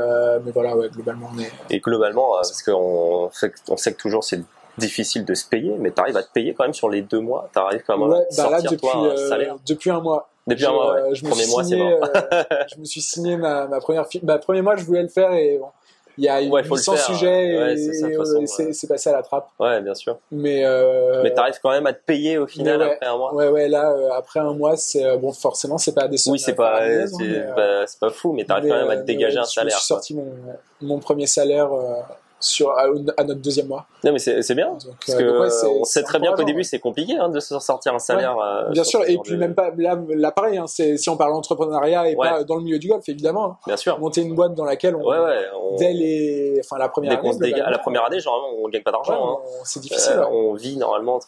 voilà, globalement, on est... Et globalement, parce qu'on sait que toujours c'est difficile de se payer, mais tu arrives à te payer quand même sur les 2 mois. Tu arrives quand même à sortir un salaire. Depuis un mois. Depuis un mois, ouais. Premier mois, c'est mort. Je me suis signé ma première premier mois, je voulais le faire et bon, il y a 800 sujets et c'est passé à la trappe. Ouais, bien sûr. Mais t'arrives quand même à te payer au final après un mois. Ouais, là, après un mois, c'est forcément, c'est pas des sommes. Oui, c'est pas fou, mais t'arrives quand même à te dégager un salaire. Je suis sorti mon premier salaire à notre 2e mois. Non, mais c'est bien. Donc, parce que on sait très bien qu'au début, c'est compliqué de se sortir un salaire. Bien sûr, et puis même pas là pareil, si on parle d'entrepreneuriat et pas dans le milieu du golf, évidemment. Bien sûr. Monter une boîte dans laquelle la première année. À la première année, généralement, on gagne pas d'argent. C'est difficile. On vit normalement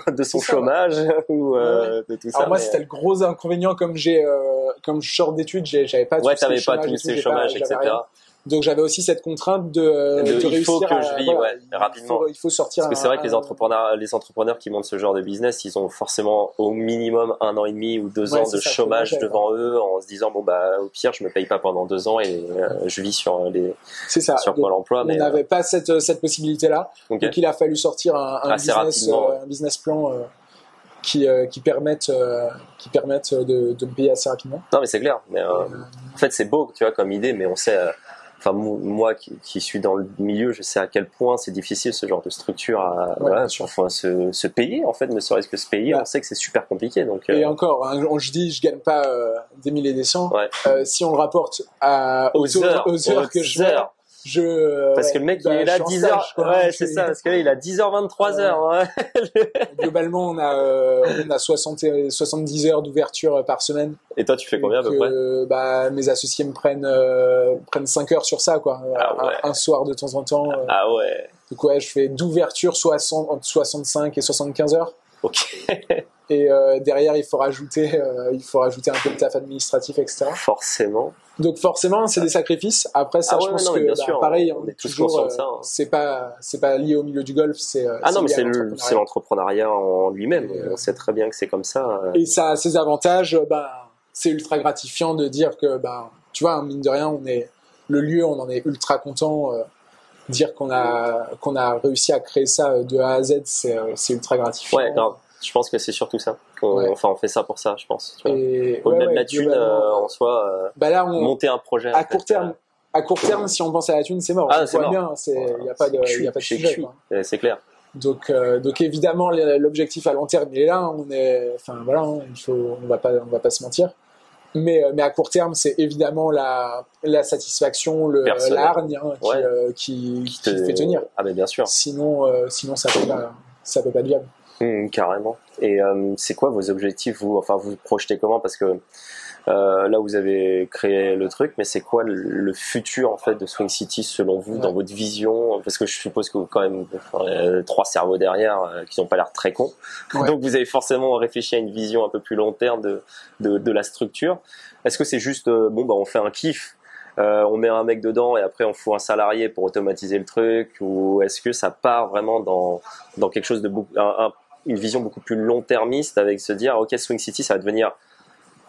de son chômage ou de tout ça. Alors moi, c'était le gros inconvénient, comme je sors d'études, j'avais pas t'avais pas tous ces chômages, etc. Donc j'avais aussi cette contrainte de réussir. Il faut que je vive rapidement. Il faut sortir. Parce que c'est vrai que les entrepreneurs qui montent ce genre de business, ils ont forcément au minimum 1 an et demi ou 2 ans de chômage devant eux, en se disant au pire je me paye pas pendant 2 ans et je vis sur Pôle emploi. On n'avait pas cette possibilité là. Okay. Donc il a fallu sortir un business plan qui permettent de me payer assez rapidement. Non, mais c'est clair. Mais en fait, c'est beau, tu vois, comme idée, mais on sait. Moi qui suis dans le milieu, je sais à quel point c'est difficile ce genre de structure à se payer, en fait, ne serait-ce que se payer. On sait que c'est super compliqué. Donc, et encore, je dis, je gagne pas des milliers et des cents. Si on le rapporte aux heures que je fais. Parce que le mec il est là 10h, c'est ça, parce que là il a 10h 23h. Globalement on a 70 heures d'ouverture par semaine. Et toi tu fais combien à peu près? Mes associés me prennent 5 heures sur ça quoi. Un soir de temps en temps. Ah ouais. Donc je fais d'ouverture entre 65 et 75 heures. Ok. Et derrière il faut rajouter un peu de taf administratif, etc. Forcément. Donc forcément c'est des sacrifices. Après ça je pense que pareil on est toujours conscient de ça, c'est pas lié au milieu du golf, c'est l'entrepreneuriat en lui-même. On sait très bien que c'est comme ça. Et ça a ses avantages. C'est ultra gratifiant de dire que tu vois, mine de rien on en est ultra content. Dire qu'on a réussi à créer ça de A à Z, c'est ultra gratifiant. Ouais, grave. Je pense que c'est surtout ça. Enfin, on fait ça pour ça, je pense. Au-delà de la thune, en soi, là, monter un projet. À court terme, si on pense à la thune, c'est mort. Ah, c'est mort. Bien, il n'y a pas de sujet. C'est clair. Donc évidemment, l'objectif à long terme, il est là. On va pas se mentir. Mais à court terme, c'est évidemment la satisfaction, la hargne qui te fait tenir. Ah ben bien sûr. Sinon ça peut pas être viable. Carrément. Et c'est quoi vos objectifs, vous projetez comment? Parce que là, vous avez créé le truc, mais c'est quoi le futur en fait de Swing City selon vous, dans votre vision? Parce que je suppose que vous quand même 3 cerveaux derrière qui n'ont pas l'air très cons. Ouais. Donc vous avez forcément réfléchi à une vision un peu plus long terme de la structure. Est-ce que c'est juste on fait un kiff, on met un mec dedans et après on fout un salarié pour automatiser le truc, ou est-ce que ça part vraiment dans quelque chose de une vision beaucoup plus long-termiste, avec se dire ok, Swing City ça va devenir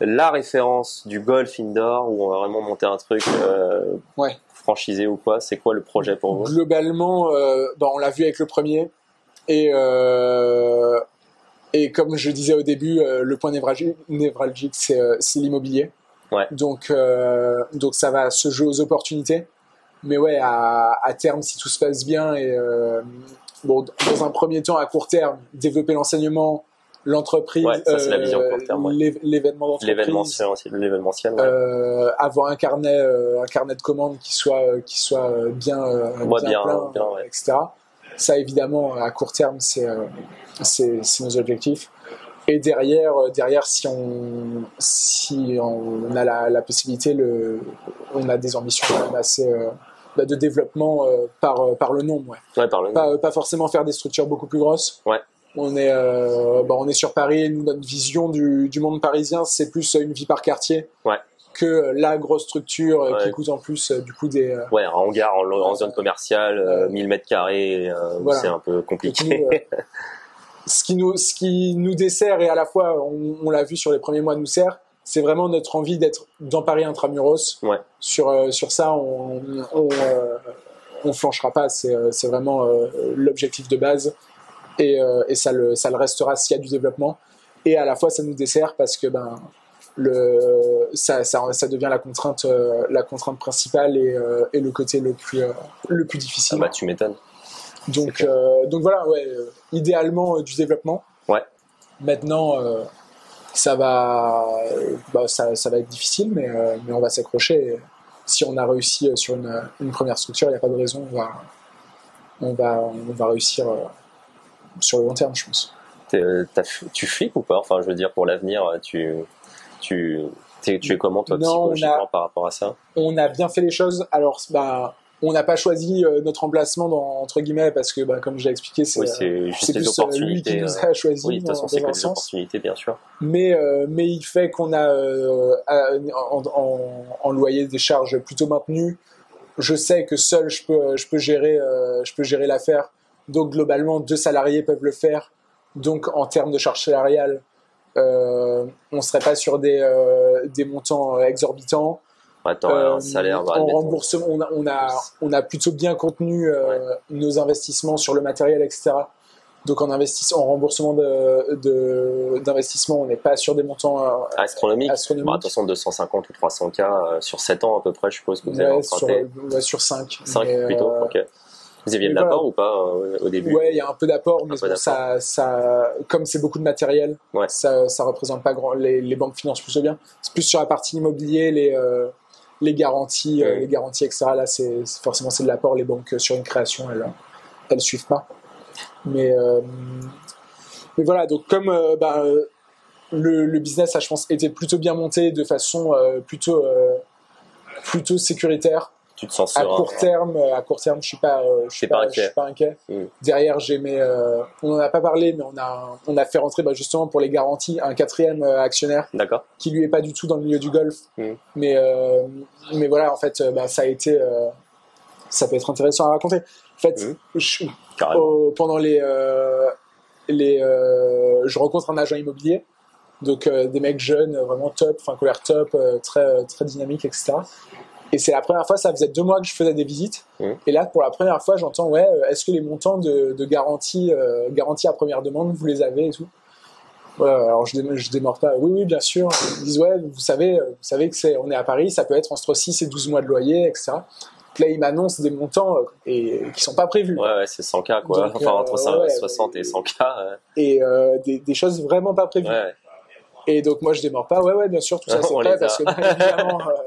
la référence du golf indoor, où on va vraiment monter un truc franchisé ou quoi? C'est quoi le projet pour vous? Globalement, on l'a vu avec le premier, et comme je disais au début, le point névralgique c'est l'immobilier. Ouais. Donc ça va se jouer aux opportunités, mais à terme, si tout se passe bien, et dans un premier temps, à court terme, développer l'enseignement, l'entreprise, c'est la vision court terme, l'événement d'entreprise, l'événementiel, avoir un carnet de commandes qui soit bien plein, etc. Ça, évidemment, à court terme, c'est nos objectifs. Et derrière, si on a la possibilité, on a des ambitions quand même assez de développement par le nombre. Pas forcément faire des structures beaucoup plus grosses. Ouais. On est sur Paris. Notre vision du monde parisien, c'est plus une vie par quartier que la grosse structure qui coûte en plus du coup des... un hangar en zone commerciale, 1000 mètres carrés, c'est un peu compliqué. Ce qui nous dessert, et à la fois, on l'a vu sur les premiers mois, nous sert, c'est vraiment notre envie d'être dans Paris intramuros. Ouais. Sur ça, on flanchera pas. C'est vraiment l'objectif de base, et ça le restera s'il y a du développement. Et à la fois, ça nous dessert parce que ça devient la contrainte principale, et le côté le plus difficile. Ah bah tu m'étonnes. Donc voilà, idéalement du développement. Ouais. Maintenant, ça va être difficile, mais on va s'accrocher. Si on a réussi sur une première structure, il n'y a pas de raison. On va réussir sur le long terme, je pense. Tu flippes ou pas? Enfin, je veux dire, pour l'avenir, tu es comment toi psychologiquement par rapport à ça? On a bien fait les choses. Alors, on n'a pas choisi notre emplacement entre guillemets, parce que comme je l'ai expliqué, c'est plus lui qui nous a choisi. Oui, de toute façon, c'est que des opportunités, bien sûr. Mais il fait qu'on a en loyer des charges plutôt maintenues. Je sais que seul je peux gérer l'affaire. Donc globalement, 2 salariés peuvent le faire. Donc en termes de charges salariales, on serait pas sur des montants exorbitants. Un salaire, en remboursement, on a plutôt bien contenu nos investissements sur le matériel, etc. Donc en remboursement d'investissement, on n'est pas sur des montants astronomiques. De toute façon, 250 ou 300K sur 7 ans à peu près, je suppose que vous avez emprunté. Sur 5. 5 plutôt, ok. Vous aviez de l'apport ou pas au début? Ouais, il y a un peu d'apport, mais ça, comme c'est beaucoup de matériel, ça représente pas grand. Les banques financent plutôt bien. C'est plus sur la partie immobilier, les garanties, etc. Là, forcément c'est de l'apport. Les banques sur une création, elles suivent pas. Mais voilà. Donc comme le business, je pense, était plutôt bien monté de façon plutôt sécuritaire. Tu te sens serein. À court terme, je suis pas inquiet. Derrière, on en a pas parlé, mais on a fait rentrer justement pour les garanties un 4e actionnaire. D'accord. Qui lui est pas du tout dans le milieu du golf. Mais voilà, en fait, ça peut être intéressant à raconter. En fait, pendant je rencontre un agent immobilier, donc des mecs jeunes, vraiment top, qui ont l'air top, très très dynamiques, etc. Et c'est la première fois, ça faisait 2 mois que je faisais des visites. Et là, pour la première fois, j'entends, est-ce que les montants de garantie à première demande, vous les avez et tout? Ouais, alors je démords pas. Oui, oui, bien sûr. Ils disent ouais, vous savez que on est à Paris, ça peut être entre 6 et 12 mois de loyer, etc. Donc là, ils m'annoncent des montants qui sont pas prévus. Ouais, c'est 100K quoi. Donc, enfin, entre 60 et 100K. Et des choses vraiment pas prévues. Ouais. Et donc moi je démords pas. Ouais, bien sûr, tout ça c'est vrai parce que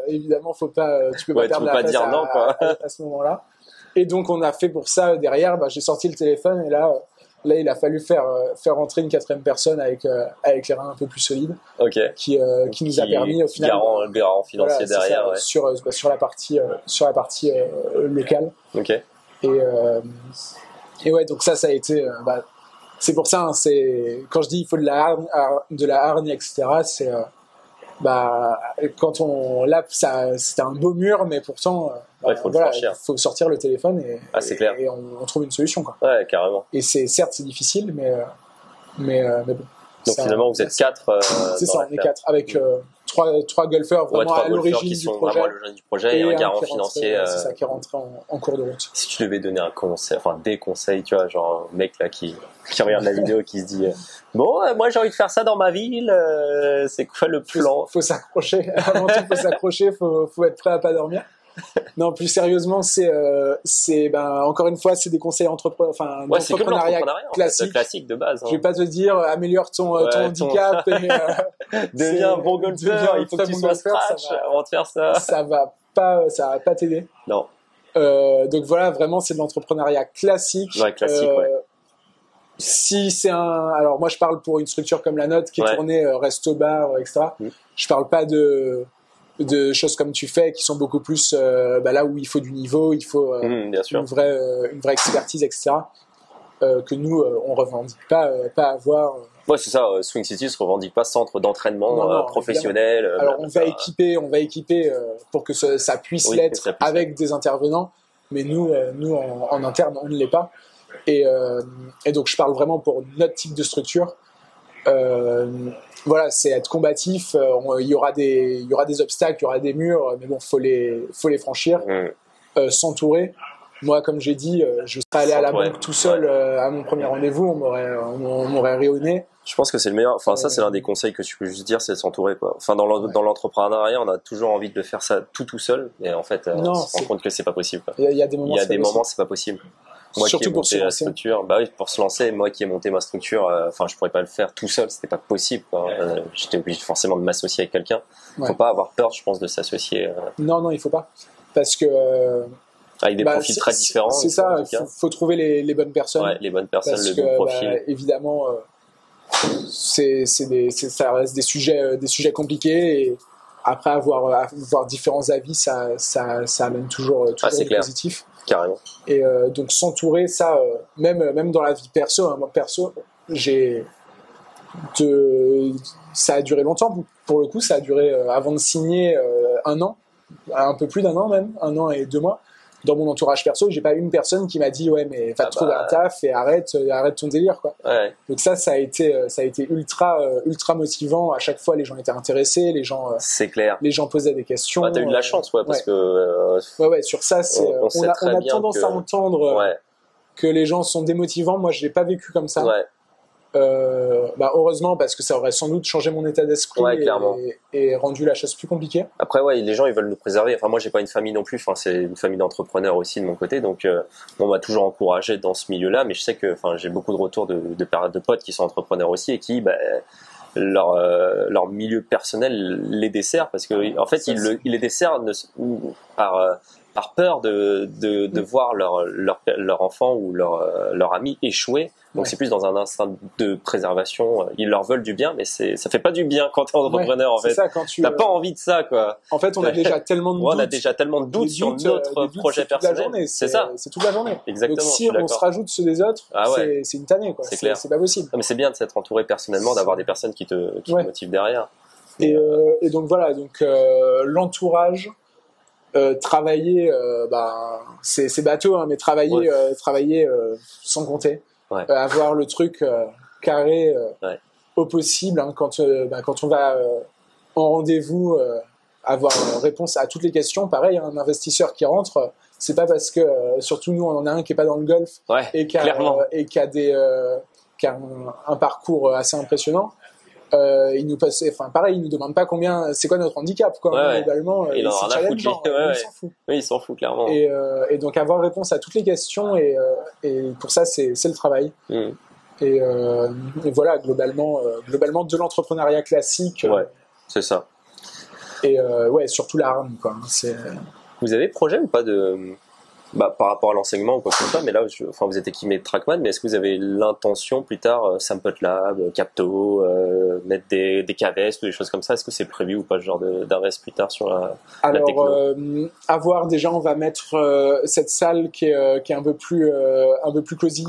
évidemment, faut pas, tu peux pas perdre la face dire non, quoi. À ce moment-là. Et donc on a fait pour ça derrière. J'ai sorti le téléphone et là il a fallu faire rentrer une 4e personne avec les reins un peu plus solides, qui nous a permis au final le garant financier derrière, sur la partie locale. Et ouais, donc ça a été c'est pour ça, hein, c'est quand je dis il faut de la hargne, etc. C'est quand là c'était un beau mur, mais pourtant il faut sortir le téléphone c'est clair. Et on trouve une solution, quoi. Ouais, carrément. Et certes c'est difficile, mais bon. Donc finalement vous êtes 4. C'est ça, on est 4 avec 3 golfeurs vraiment à l'origine du projet et un garant financier. C'est ça qui est rentré en cours de route. Si tu devais donner un conseil, enfin des conseils, tu vois, genre un mec là qui regarde la vidéo qui se dit bon, moi j'ai envie de faire ça dans ma ville, c'est quoi le plan? Faut s'accrocher. Avant tout, faut s'accrocher, faut être prêt à pas dormir. Non, plus sérieusement, c'est encore une fois, c'est des conseils d'entrepreneuriat classique de base. Je vais pas te dire améliore ton handicap et deviens un bon golfeur, il faut que tu sois scratch avant de faire ça. Ça va pas t'aider. Non. Donc voilà, vraiment c'est de l'entrepreneuriat classique. Ouais, classique, ouais. Si c'est alors moi je parle pour une structure comme la nôtre qui est tournée resto bar, etc. Je parle pas de choses comme tu fais qui sont beaucoup plus là où il faut du niveau, il faut bien sûr. une vraie expertise, etc. Que nous on revendique pas avoir. Ouais, c'est ça. Swing City se revendique pas centre d'entraînement professionnel. Alors on va équiper pour que ça puisse l'être avec des intervenants, mais nous en interne on ne l'est pas. Et donc je parle vraiment pour notre type de structure. Voilà, c'est être combatif. Il y aura des obstacles, il y aura des murs, mais bon, faut les franchir. S'entourer. Moi, comme j'ai dit, je serais allé à la banque tout seul à mon premier rendez-vous, on m'aurait rayonné. Je pense que c'est le meilleur. Enfin, ça, c'est l'un des conseils que je peux juste dire, c'est de s'entourer, quoi. Enfin, dans l'entrepreneuriat, on a toujours envie de faire ça tout seul, et en fait, on se rend compte que c'est pas possible. Il y a des moments, c'est pas possible. Moi surtout qui ai monté la structure, pour se lancer, moi qui ai monté ma structure, je pourrais pas le faire tout seul, c'était pas possible, quoi. J'étais obligé forcément de m'associer avec quelqu'un. Faut pas avoir peur, je pense, de s'associer. Non, il faut pas, parce que avec des profils très différents. C'est ça, faut trouver les bonnes personnes. Ouais, les bonnes personnes, le bon profil. Évidemment, ça reste des sujets compliqués, et après avoir différents avis, ça amène toujours du positif. Carrément. Et donc s'entourer, ça, même dans la vie perso, moi perso, ça a duré longtemps. Pour le coup, ça a duré avant de signer 1 an, un peu plus d'1 an même, 1 an et 2 mois. Dans mon entourage perso, j'ai pas une personne qui m'a dit ouais mais va trouver un taf et arrête ton délire, quoi. Ouais. Donc ça a été ultra motivant. À chaque fois, les gens étaient intéressés, les gens. C'est clair. Les gens posaient des questions. T'as eu de la chance, parce que. Sur ça, on a tendance à entendre que les gens sont démotivants. Moi, je l'ai pas vécu comme ça. Ouais. Heureusement, parce que ça aurait sans doute changé mon état d'esprit et rendu la chose plus compliquée. Après, les gens ils veulent nous préserver. Enfin, moi, j'ai pas une famille non plus. Enfin, c'est une famille d'entrepreneurs aussi de mon côté. Donc, on m'a toujours encouragé dans ce milieu-là. Mais je sais que, j'ai beaucoup de retours de potes qui sont entrepreneurs aussi et qui, leur milieu personnel les dessert parce que, en fait, ils les desserrent par peur de voir leur enfant ou leur ami échouer. Donc c'est plus dans un instinct de préservation. Ils leur veulent du bien, mais ça fait pas du bien quand t'es entrepreneur, en fait. Ça, t'as pas envie de ça, quoi. En fait, on a déjà tellement de doutes. On a déjà tellement de doutes sur notre projet personnel. C'est ça. C'est toute la journée. Exactement. Donc si on se rajoute ceux des autres, c'est une tannée, quoi. C'est clair. C'est pas possible. Non, mais c'est bien de s'être entouré personnellement, d'avoir des personnes qui te motivent derrière. Et donc voilà, l'entourage. Travailler, c'est bateau, hein, mais travailler sans compter, avoir le truc carré au possible, hein, quand on va en rendez-vous, avoir réponse à toutes les questions. Pareil, un investisseur qui rentre, c'est pas parce que surtout nous on en a un qui est pas dans le golf et qui a un parcours assez impressionnant. Ils nous passent, enfin pareil, ils nous demandent pas combien, c'est quoi notre handicap, quoi. Ouais, Globalement, il en a rien à foutre, lui. ils s'en foutent. Oui, il s'en fout clairement. Et donc avoir réponse à toutes les questions et pour ça c'est le travail. Et voilà, globalement de l'entrepreneuriat classique. Ouais, c'est ça. Et ouais, surtout la hargne, quoi. Vous avez projet ou pas par rapport à l'enseignement ou quoi que ce soit, mais là, vous êtes équipé de Trackman, mais est-ce que vous avez l'intention plus tard, Sampot Lab, Capto, mettre des KVS ou des choses comme ça? Est-ce que c'est prévu ou pas, ce genre d'invest plus tard sur la techno? À voir, déjà, on va mettre cette salle qui est un peu plus cosy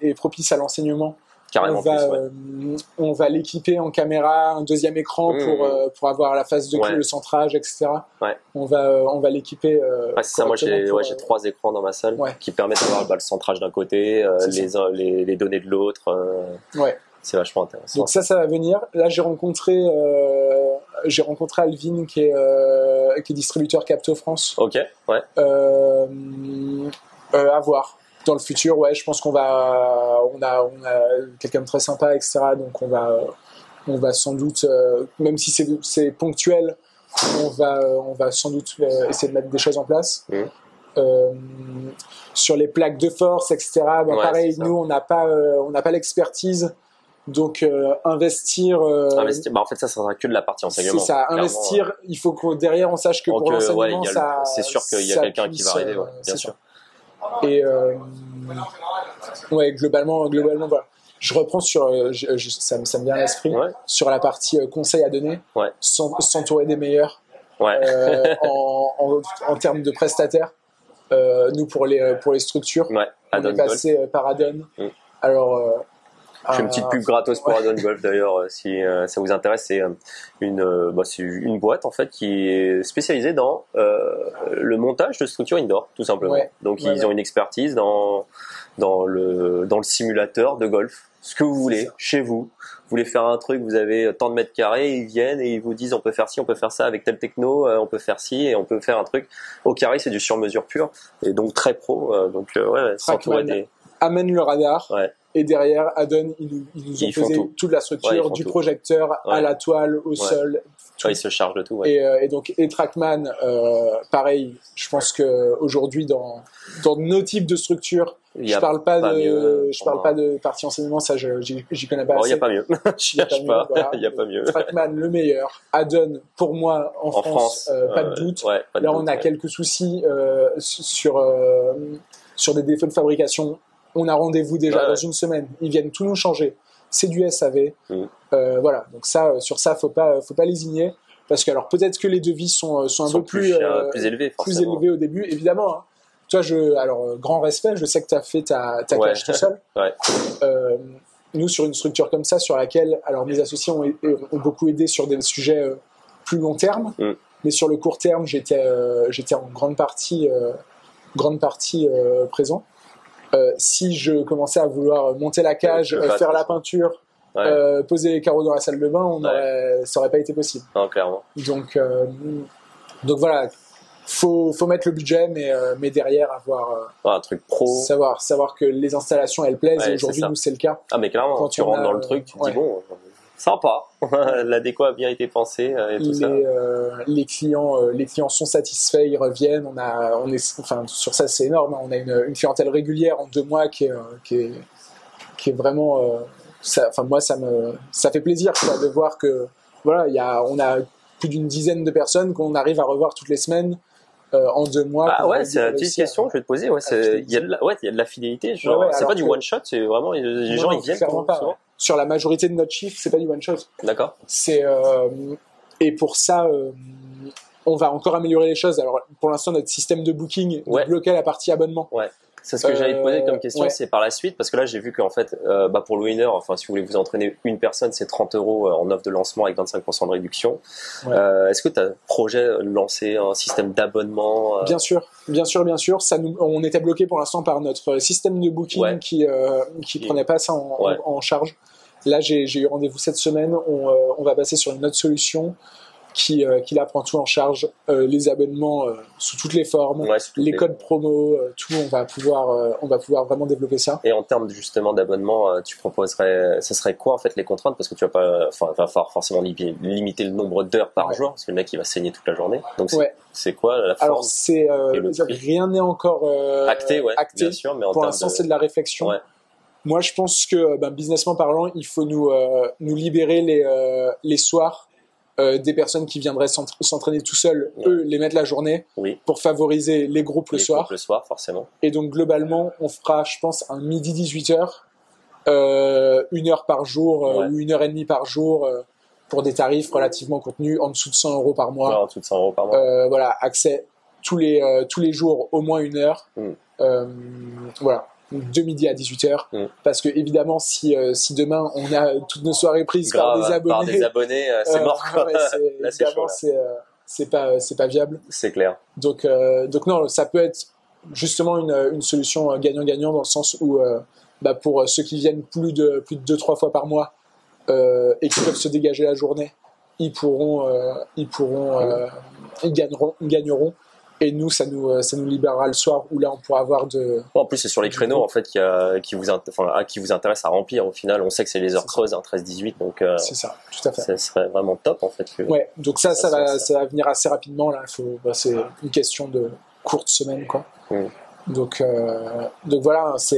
et propice à l'enseignement. Carrément on va l'équiper en caméra, un deuxième écran pour avoir la phase de cul, le centrage, etc. Ouais. On va l'équiper. C'est ça, moi j'ai 3 écrans dans ma salle qui permettent d'avoir le centrage d'un côté, les données de l'autre. C'est vachement intéressant. Donc ça va venir. Là j'ai rencontré Alvin qui est distributeur Capto France. Ok, ouais. À voir. Dans le futur, ouais, je pense on a quelqu'un de très sympa, etc. Donc on va sans doute, même si c'est ponctuel, on va sans doute essayer de mettre des choses en place. Sur les plaques de force, etc. Pareil, nous on n'a pas l'expertise. Donc investir. En fait, ça sera que de la partie enseignement. C'est ça. Investir, il faut que derrière on sache que pour l'enseignement, c'est sûr qu'il y a quelqu'un qui va arriver, bien sûr. Et ouais, globalement, voilà. Je reprends sur, ça me vient à l'esprit, sur la partie conseil à donner, s'entourer des meilleurs, en termes de prestataires. Nous pour les structures, on est passé par Adon. Alors je fais une petite pub gratos pour Adon Golf d'ailleurs, si ça vous intéresse. C'est une boîte en fait qui est spécialisée dans le montage de structures indoor, tout simplement. Donc ils ont une expertise dans le simulateur de golf. Ce que vous voulez, chez vous. Vous voulez faire un truc, vous avez tant de mètres carrés, ils viennent et ils vous disent on peut faire ci, on peut faire ça avec telle techno, on peut faire ci et on peut faire un truc. Au carré, c'est du sur-mesure pur et donc très pro. S'entourer des... amène le radar. Et derrière, Adon, ils nous ont posé toute la structure, du projecteur à la toile, au sol. Ils se chargent de tout. Et donc, Trackman, pareil, je pense qu'aujourd'hui, dans nos types de structures, je parle pas de partie enseignement, ça, j'y connais pas assez. Il n'y a pas mieux. Il y a pas mieux. Trackman, le meilleur. Adon, pour moi, en France, pas de doute. Là, on a quelques soucis sur des défauts de fabrication. On a rendez-vous déjà dans une semaine. Ils viennent tout nous changer. C'est du SAV. Voilà. Donc ça, sur ça, faut pas lésigner. Parce que alors peut-être que les devis sont un peu plus élevés au début, évidemment. Hein. Toi, grand respect. Je sais que tu as fait ta cage tout seul. Nous, sur une structure comme ça, sur laquelle, alors mes associés ont beaucoup aidé sur des sujets plus long terme, mais sur le court terme, j'étais en grande partie présent. Si je commençais à vouloir monter la cage, faire la peinture, poser les carreaux dans la salle de bain, ça aurait pas été possible. Non, clairement. Donc voilà, faut mettre le budget, mais derrière avoir un truc pro. Savoir que les installations elles plaisent. Et aujourd'hui, nous c'est le cas. Ah mais clairement, quand tu rentres dans le truc, tu te dis bon. Sympa, la déco a bien été pensée et tout ça. Les clients sont satisfaits, ils reviennent. Sur ça c'est énorme. On a une clientèle régulière en 2 mois qui est vraiment. Moi ça fait plaisir de voir que voilà on a plus d'une dizaine de personnes qu'on arrive à revoir toutes les semaines. En 2 mois. C'est une petite question que je vais te poser. Il y a de la fidélité. C'est pas du one shot, c'est vraiment les gens ils viennent souvent. Sur la majorité de notre chiffre, c'est pas du one shot. D'accord. Et pour ça, on va encore améliorer les choses. Alors pour l'instant, notre système de booking bloquait la partie abonnement. C'est ce que j'allais te poser comme question, c'est par la suite, parce que là j'ai vu qu'en fait, pour le winner, si vous voulez vous entraîner une personne, c'est 30 € en offre de lancement avec 25% de réduction. Est-ce que tu as projet de lancer un système d'abonnement Bien sûr. On était bloqué pour l'instant par notre système de booking qui prenait pas ça en charge. Là, j'ai eu rendez-vous cette semaine. On va passer sur une autre solution. qui là prend tout en charge, les abonnements sous toutes les formes, les codes promo, tout, on va pouvoir vraiment développer ça. Et en termes justement d'abonnement, tu proposerais, ce serait quoi en fait les contraintes, parce que tu vas pas, enfin, va falloir forcément limiter le nombre d'heures par jour, parce que le mec il va saigner toute la journée. Donc c'est quoi la forme? Alors rien n'est encore acté, bien sûr, mais pour l'instant c'est de la réflexion. Moi je pense que businessment parlant, il faut nous libérer les soirs. Des personnes qui viendraient s'entraîner tout seuls, eux, les mettre la journée pour favoriser les groupes le soir. Le soir, forcément. Et donc, globalement, on fera, je pense, un midi 18h, 1 heure par jour ou 1h30 par jour pour des tarifs relativement contenus, en dessous de 100 € par mois. En dessous de 100 € par mois. Voilà, accès tous les jours, au moins 1 heure. Voilà. De midi à 18h, parce que évidemment si demain on a toutes nos soirées prises par des abonnés, c'est mort quoi. Là, évidemment c'est pas viable, c'est clair. Donc non, ça peut être justement une solution gagnant-gagnant, dans le sens où pour ceux qui viennent plus de 2-3 fois par mois et qui peuvent se dégager la journée, ils gagneront. Et nous, ça nous libérera le soir, où là, on pourra avoir en plus, c'est sur les créneaux, en fait, qui vous intéresse à remplir. Au final, on sait que c'est les heures creuses, 13-18, donc. C'est ça, tout à fait. Ça serait vraiment top, en fait. Ouais, donc ça va venir assez rapidement, là. C'est une question de courte semaine, quoi. Donc voilà, ça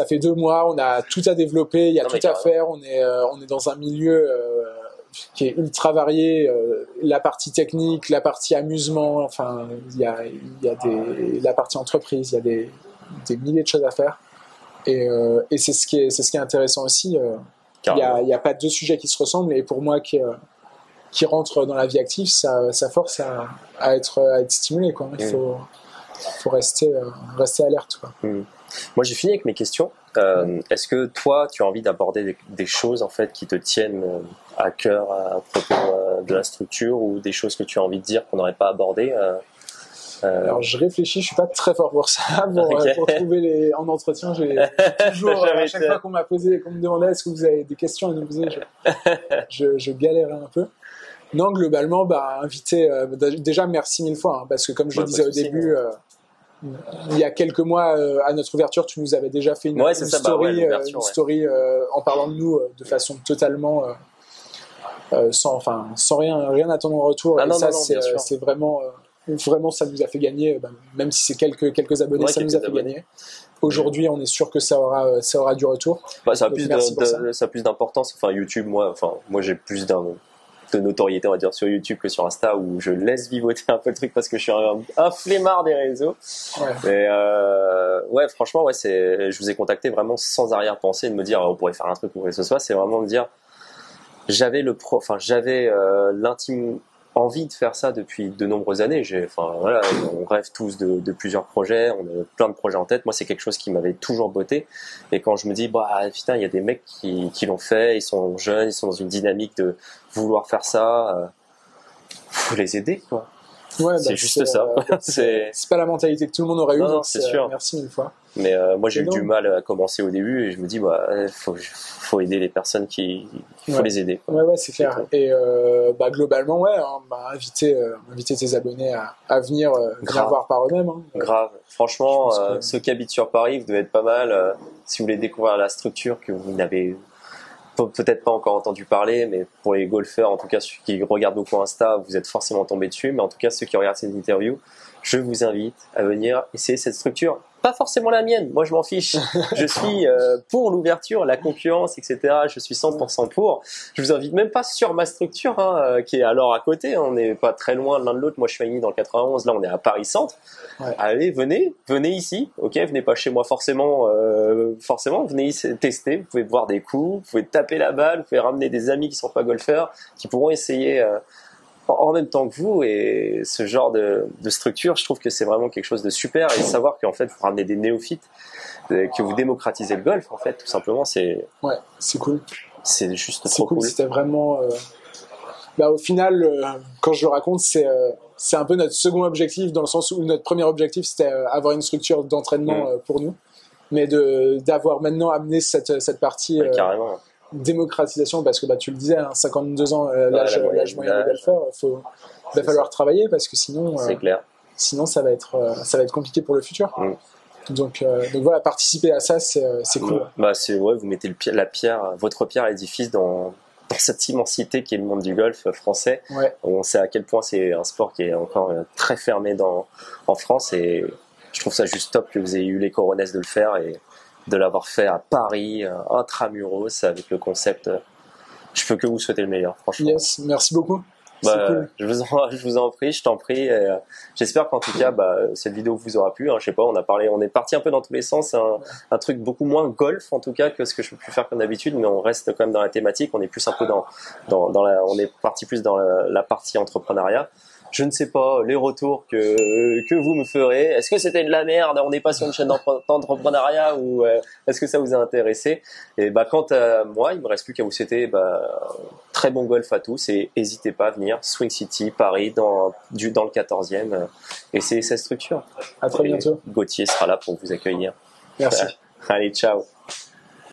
fait 2 mois, on a tout à développer, il y a tout à faire, on est dans un milieu, qui est ultra varié, la partie technique, la partie amusement, enfin il y a la partie entreprise, il y a des milliers de choses à faire, et c'est ce qui est intéressant aussi. Il y a pas 2 sujets qui se ressemblent, et pour moi qui rentre dans la vie active, ça force à être stimulé, quoi. Il faut rester alerte, quoi. Moi j'ai fini avec mes questions. Est-ce que toi tu as envie d'aborder des choses en fait qui te tiennent à cœur à propos de la structure, ou des choses que tu as envie de dire qu'on n'aurait pas abordées? Alors je réfléchis, je suis pas très fort pour ça. Pour trouver en entretien, j'ai toujours à chaque fois qu'on me demandait est-ce que vous avez des questions à nous poser, je galérais un peu. Non, globalement, inviter. Déjà, merci 1000 fois, parce que comme je le disais au début. Il y a quelques mois, à notre ouverture, tu nous avais déjà fait une story en parlant de nous de façon totalement sans rien attendre en retour. C'est vraiment ça nous a fait gagner, même si c'est quelques abonnés, ça nous a fait gagner. Aujourd'hui, on est sûr que ça aura du retour. Ça a plus d'importance. Enfin, YouTube, moi j'ai plus de notoriété, on va dire, sur YouTube que sur Insta, où je laisse vivoter un peu le truc parce que je suis un flemmard des réseaux. Mais franchement, je vous ai contacté vraiment sans arrière-pensée de me dire on pourrait faire un truc ou quoi que ce soit. C'est vraiment de dire j'avais l'intime envie de faire ça depuis de nombreuses années. On rêve tous de plusieurs projets, on a plein de projets en tête. Moi, c'est quelque chose qui m'avait toujours botté. Et quand je me dis, putain, il y a des mecs qui l'ont fait, ils sont jeunes, ils sont dans une dynamique de vouloir faire ça, faut les aider, quoi. C'est juste ça. C'est pas la mentalité que tout le monde aurait eu. Non, c'est sûr. Merci 1000 fois. Mais moi, j'ai eu du mal à commencer au début, et je me dis, faut aider les personnes faut les aider, quoi. Ouais, c'est clair. Et globalement, inviter tes abonnés à venir voir par eux-mêmes. Grave. Franchement, ceux qui habitent sur Paris, vous devez être pas mal. Si vous voulez découvrir la structure que vous n'avez peut-être pas encore entendu parler, mais pour les golfeurs, en tout cas ceux qui regardent beaucoup Insta, vous êtes forcément tombés dessus. Mais en tout cas, ceux qui regardent cette interview, je vous invite à venir essayer cette structure. Pas forcément la mienne, moi je m'en fiche. Je suis pour l'ouverture, la concurrence, etc. Je suis 100% pour. Je vous invite même pas sur ma structure, qui est alors à côté. On n'est pas très loin l'un de l'autre. Moi je suis à Igny dans le 91, là on est à Paris Centre. Allez, venez ici. Ok, venez pas chez moi forcément. Venez ici tester. Vous pouvez boire des coups, vous pouvez taper la balle, vous pouvez ramener des amis qui sont pas golfeurs, qui pourront essayer. En même temps que vous, et ce genre de structure, je trouve que c'est vraiment quelque chose de super. Et savoir qu'en fait vous ramenez des néophytes, que vous démocratisez le golf, en fait, tout simplement, c'est cool. C'est juste trop cool. C'était vraiment au final, quand je le raconte, c'est un peu notre second objectif, dans le sens où notre premier objectif c'était avoir une structure d'entraînement pour nous, mais d'avoir maintenant amené cette partie carrément. démocratisation, parce que tu le disais, 52 ans, l'âge moyen des golfeurs, il va falloir travailler, parce que sinon, c'est clair. Sinon ça va être compliqué pour le futur. Donc voilà, participer à ça, c'est cool. Vous mettez votre pierre à l'édifice dans cette immensité qui est le monde du golf français. Ouais. On sait à quel point c'est un sport qui est encore très fermé en France, et je trouve ça juste top que vous ayez eu les coronets de le faire et de l'avoir fait à Paris, intramuros, avec le concept. Je peux que vous souhaiter le meilleur, franchement. Yes, merci beaucoup. Cool. Je vous en prie, je t'en prie. Et, j'espère qu'en tout cas, cette vidéo vous aura plu. Je sais pas, on est parti un peu dans tous les sens. Un truc beaucoup moins golf en tout cas que ce que je peux plus faire comme d'habitude, mais on reste quand même dans la thématique. On est plus un peu on est parti plus dans la partie entrepreneuriat. Je ne sais pas les retours que vous me ferez. Est-ce que c'était de la merde? On n'est pas sur une chaîne d'entrepreneuriat, ou est-ce que ça vous a intéressé? Et quant à moi, il me reste plus qu'à vous souhaiter très bon golf à tous, et n'hésitez pas à venir Swing City Paris dans le 14e, essayer cette structure. À très bientôt. Gauthier sera là pour vous accueillir. Merci. Allez, ciao.